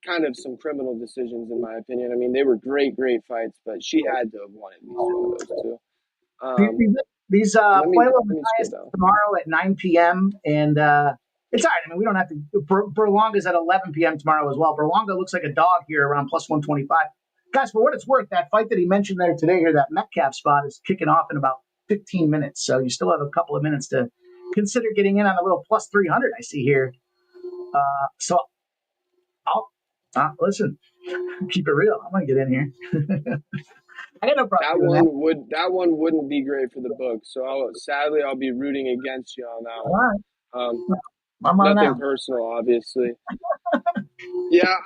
kind of some criminal decisions, in my opinion. I mean, they were great fights, but she had to have won at least one of those two. These Pueblo Matthias tomorrow at 9 p.m. and it's all right. I mean, we don't have to. Berlanga's at 11 p.m. tomorrow as well. Berlanga looks like a dog here around plus 125. Guys, for what it's worth, that fight that he mentioned there today here, that Metcalf spot is kicking off in about 15 minutes. So you still have a couple of minutes to consider getting in on a little plus 300 I see here. So I'll listen, keep it real. I'm going to get in here. I got no problem. That one wouldn't be great for the book. So sadly, I'll be rooting against you on that one. Nothing personal, obviously. Yeah,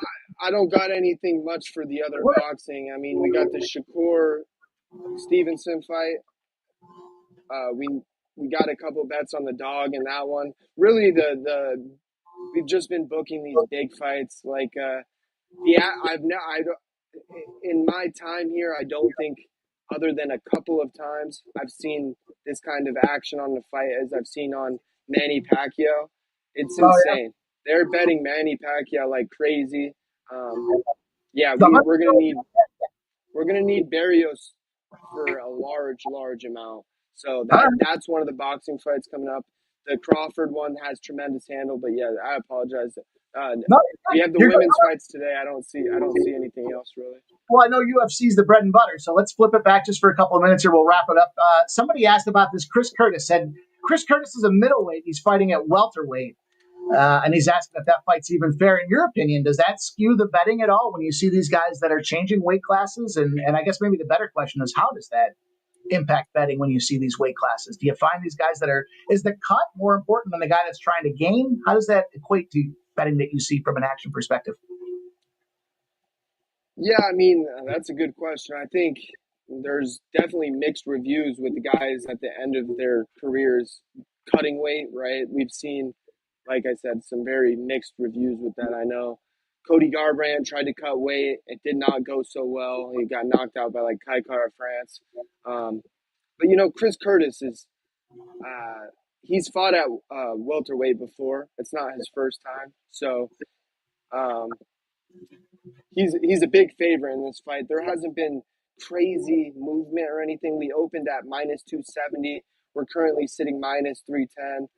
I don't got anything much for the other boxing. I mean, we got the Shakur Stevenson fight. We got a couple bets on the dog in that one. Really, we've just been booking these big fights. Like in my time here, I don't think, other than a couple of times, I've seen this kind of action on the fight as I've seen on Manny Pacquiao. It's insane. They're betting Manny Pacquiao like crazy. We're gonna need Barrios for a large amount. So that's one of the boxing fights coming up. The Crawford one has tremendous handle, but yeah, I apologize. We have the women's fights today. I don't see anything else really. Well, I know UFC's the bread and butter, so let's flip it back just for a couple of minutes here. We'll wrap it up. Somebody asked about this. Chris Curtis said Chris Curtis is a middleweight. He's fighting at welterweight, and he's asking if that fight's even fair. In your opinion, does that skew the betting at all when you see these guys that are changing weight classes? And I guess maybe the better question is, how does that impact betting when you see these weight classes? Do you find these guys is the cut more important than the guy that's trying to gain? How does that equate to betting that you see from an action perspective? Yeah, I mean, that's a good question. I think there's definitely mixed reviews with the guys at the end of their careers cutting weight, right? We've seen, like I said, some very mixed reviews with that. I know Cody Garbrandt tried to cut weight. It did not go so well. He got knocked out by like Kai Kara France. But Chris Curtis is he's fought at welterweight before. It's not his first time, so um, he's a big favorite in this fight. There hasn't been crazy movement or anything. We opened at minus 270. We're currently sitting minus 310.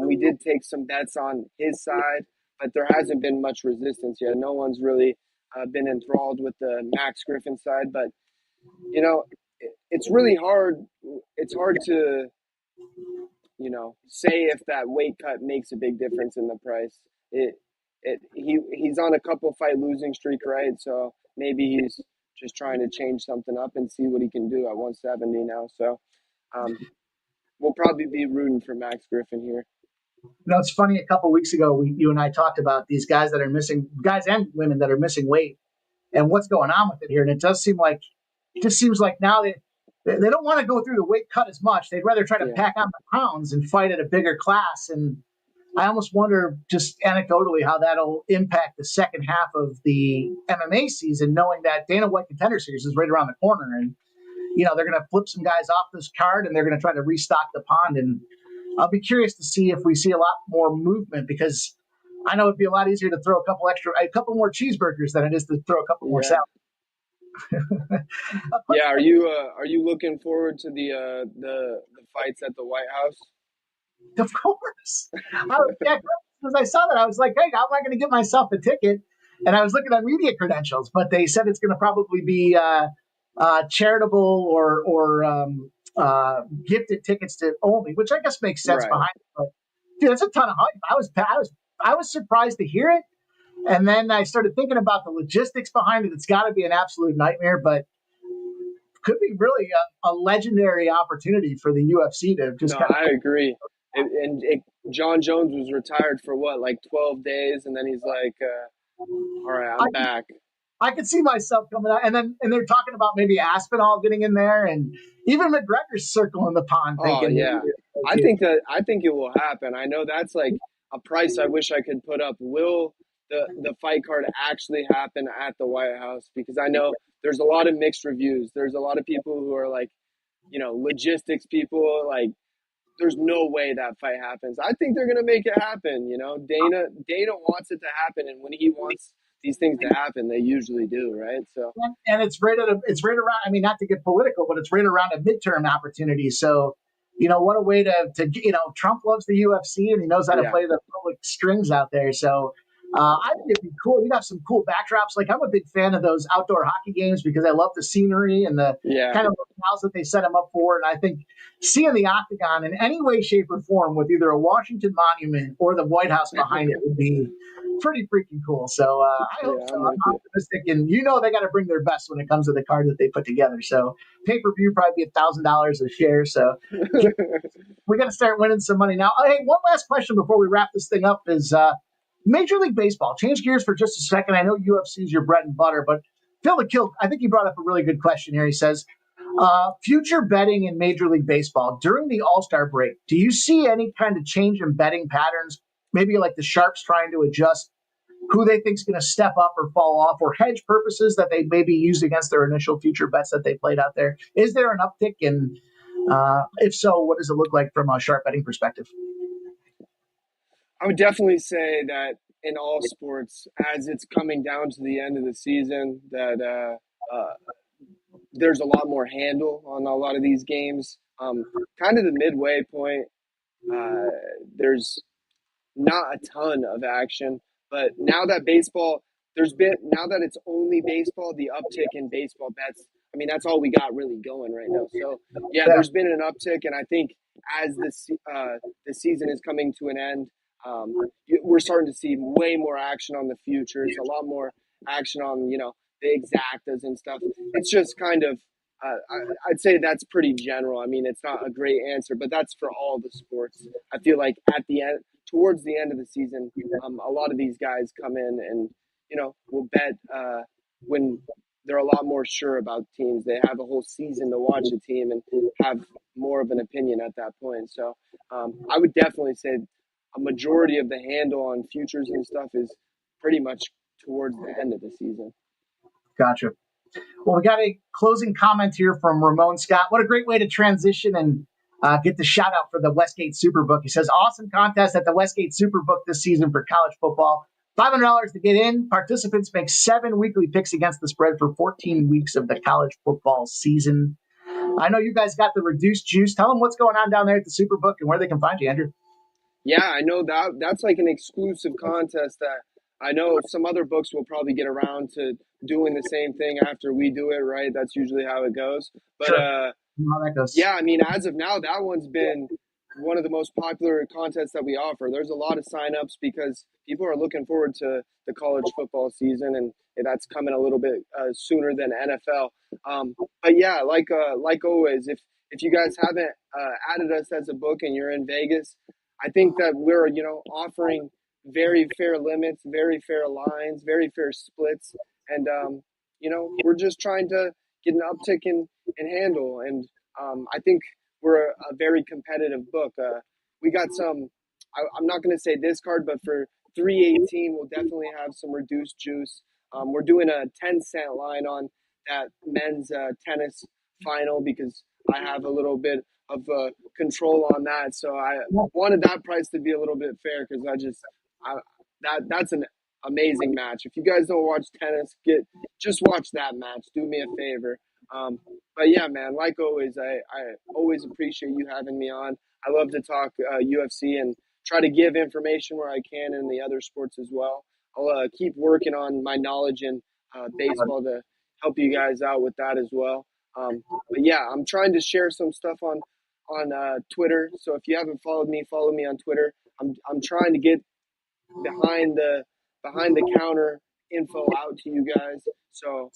We did take some bets on his side, but there hasn't been much resistance yet. No one's really been enthralled with the Max Griffin side, but it's really hard. It's hard to say if that weight cut makes a big difference in the price. He's on a couple fight losing streak, right? So maybe he's just trying to change something up and see what he can do at 170 now. So we'll probably be rooting for Max Griffin here. It's funny. A couple weeks ago, you and I talked about these guys that are missing, guys and women that are missing weight, and what's going on with it here. And it just seems like now they don't want to go through the weight cut as much. They'd rather try to pack on the pounds and fight at a bigger class. And I almost wonder, just anecdotally, how that'll impact the second half of the MMA season, knowing that Dana White Contender Series is right around the corner. And, they're going to flip some guys off this card and they're going to try to restock the pond. And I'll be curious to see if we see a lot more movement, because I know it'd be a lot easier to throw a couple more cheeseburgers than it is to throw a couple more salads. Yeah, are you looking forward to the fights at the White House? Of course. As I saw that, I was like, hey, how am I going to get myself a ticket? And I was looking at media credentials, but they said it's going to probably be charitable or gifted tickets to only, which I guess makes sense behind it. But dude, that's a ton of hype. I was surprised to hear it. And then I started thinking about the logistics behind it. It's got to be an absolute nightmare, but could be really a legendary opportunity for the UFC to just. No, I agree. John Jones was retired for like 12 days, and then he's like, "All right, I'm back." I could see myself coming out, and they're talking about maybe Aspinall getting in there, and even McGregor's circling the pond. Oh yeah, I think it will happen. I know that's like a price I wish I could put up. Will the fight card actually happen at the White House? Because I know there's a lot of mixed reviews. There's a lot of people who are like, logistics people, like, there's no way that fight happens. I think they're gonna make it happen. Dana wants it to happen, and when he wants these things to happen, they usually do, right? So, and it's right around. I mean, not to get political, but it's right around a midterm opportunity. So, what a way to Trump loves the UFC and he knows how to play the public strings out there. So, I think it'd be cool. You got some cool backdrops. Like, I'm a big fan of those outdoor hockey games because I love the scenery and the kind of locales that they set them up for. And I think seeing the Octagon in any way, shape, or form with either a Washington Monument or the White House behind it would be pretty freaking cool. So I hope so. I'm optimistic. And they got to bring their best when it comes to the card that they put together. So pay-per-view probably be $1,000 a share. So we got to start winning some money now. Hey, one last question before we wrap this thing up is Major League Baseball. Change gears for just a second. I know UFC is your bread and butter, but Phil the Kill, I think he brought up a really good question here. He says, future betting in Major League Baseball during the All-Star break, do you see any kind of change in betting patterns? Maybe like the Sharps trying to adjust who they think is going to step up or fall off, or hedge purposes that they maybe used against their initial future bets that they played out there. Is there an uptick? And if so, what does it look like from a sharp betting perspective? I would definitely say that in all sports, as it's coming down to the end of the season, that there's a lot more handle on a lot of these games. Kind of the midway point, there's not a ton of action. But now that it's only baseball, the uptick in baseball bets, I mean, that's all we got really going right now. So, there's been an uptick, and I think as the season is coming to an end, we're starting to see way more action on the futures, a lot more action on, the exactas and stuff. It's just kind of, I'd say that's pretty general. I mean, it's not a great answer, but that's for all the sports. I feel like towards the end of the season, a lot of these guys come in and, will bet when they're a lot more sure about teams. They have a whole season to watch a team and have more of an opinion at that point. So I would definitely say a majority of the handle on futures and stuff is pretty much towards the end of the season. Gotcha. Well, we got a closing comment here from Ramon Scott. What a great way to transition and get the shout out for the Westgate Superbook. He says, awesome contest at the Westgate Superbook this season for college football. $500 to get in. Participants make 7 weekly picks against the spread for 14 weeks of the college football season. I know you guys got the reduced juice. Tell them what's going on down there at the Superbook and where they can find you, Andrew. Yeah, I know that's like an exclusive contest that I know some other books will probably get around to doing the same thing after we do it, right? That's usually how it goes. But Sure. How that goes. yeah, I mean, as of now, that one's been one of the most popular contests that we offer. There's a lot of signups because people are looking forward to the college football season, and that's coming a little bit sooner than NFL. But yeah, like always, if you guys haven't added us as a book and you're in Vegas, I think that we're offering very fair limits, very fair lines, very fair splits, and we're just trying to get an uptick in handle, and I think we're a very competitive book. We got some. I'm not going to say this card, but for 318, we'll definitely have some reduced juice. We're doing a 10-cent line on that men's tennis final because I have a little bit of control on that. So I wanted that price to be a little bit fair because that's an amazing match. If you guys don't watch tennis, just watch that match. Do me a favor. But yeah, man, like always, I always appreciate you having me on. I love to talk UFC and try to give information where I can in the other sports as well. I'll keep working on my knowledge in baseball to help you guys out with that as well. But yeah, I'm trying to share some stuff on Twitter. So if you haven't followed me, follow me on Twitter. I'm trying to get behind the counter info out to you guys. So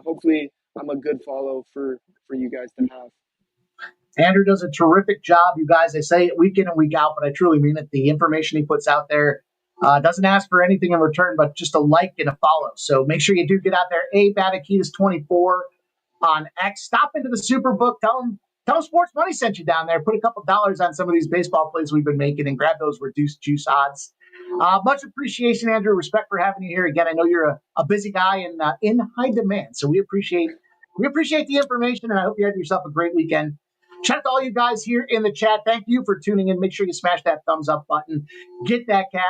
hopefully I'm a good follow for you guys to have. Andrew does a terrific job, you guys. I say it week in and week out, but I truly mean it. The information he puts out there doesn't ask for anything in return, but just a like and a follow. So make sure you do get out there. Batakitas24 on X. Stop into the Superbook. Tell them Sports Money sent you down there. Put a couple dollars on some of these baseball plays we've been making and grab those reduced juice odds. Much appreciation, Andrew. Respect for having you here again. I know you're a busy guy and in high demand, so we appreciate the information, and I hope you have yourself a great weekend. Shout out to all you guys here in the chat. Thank you for tuning in. Make sure you smash that thumbs up button. Get that cash.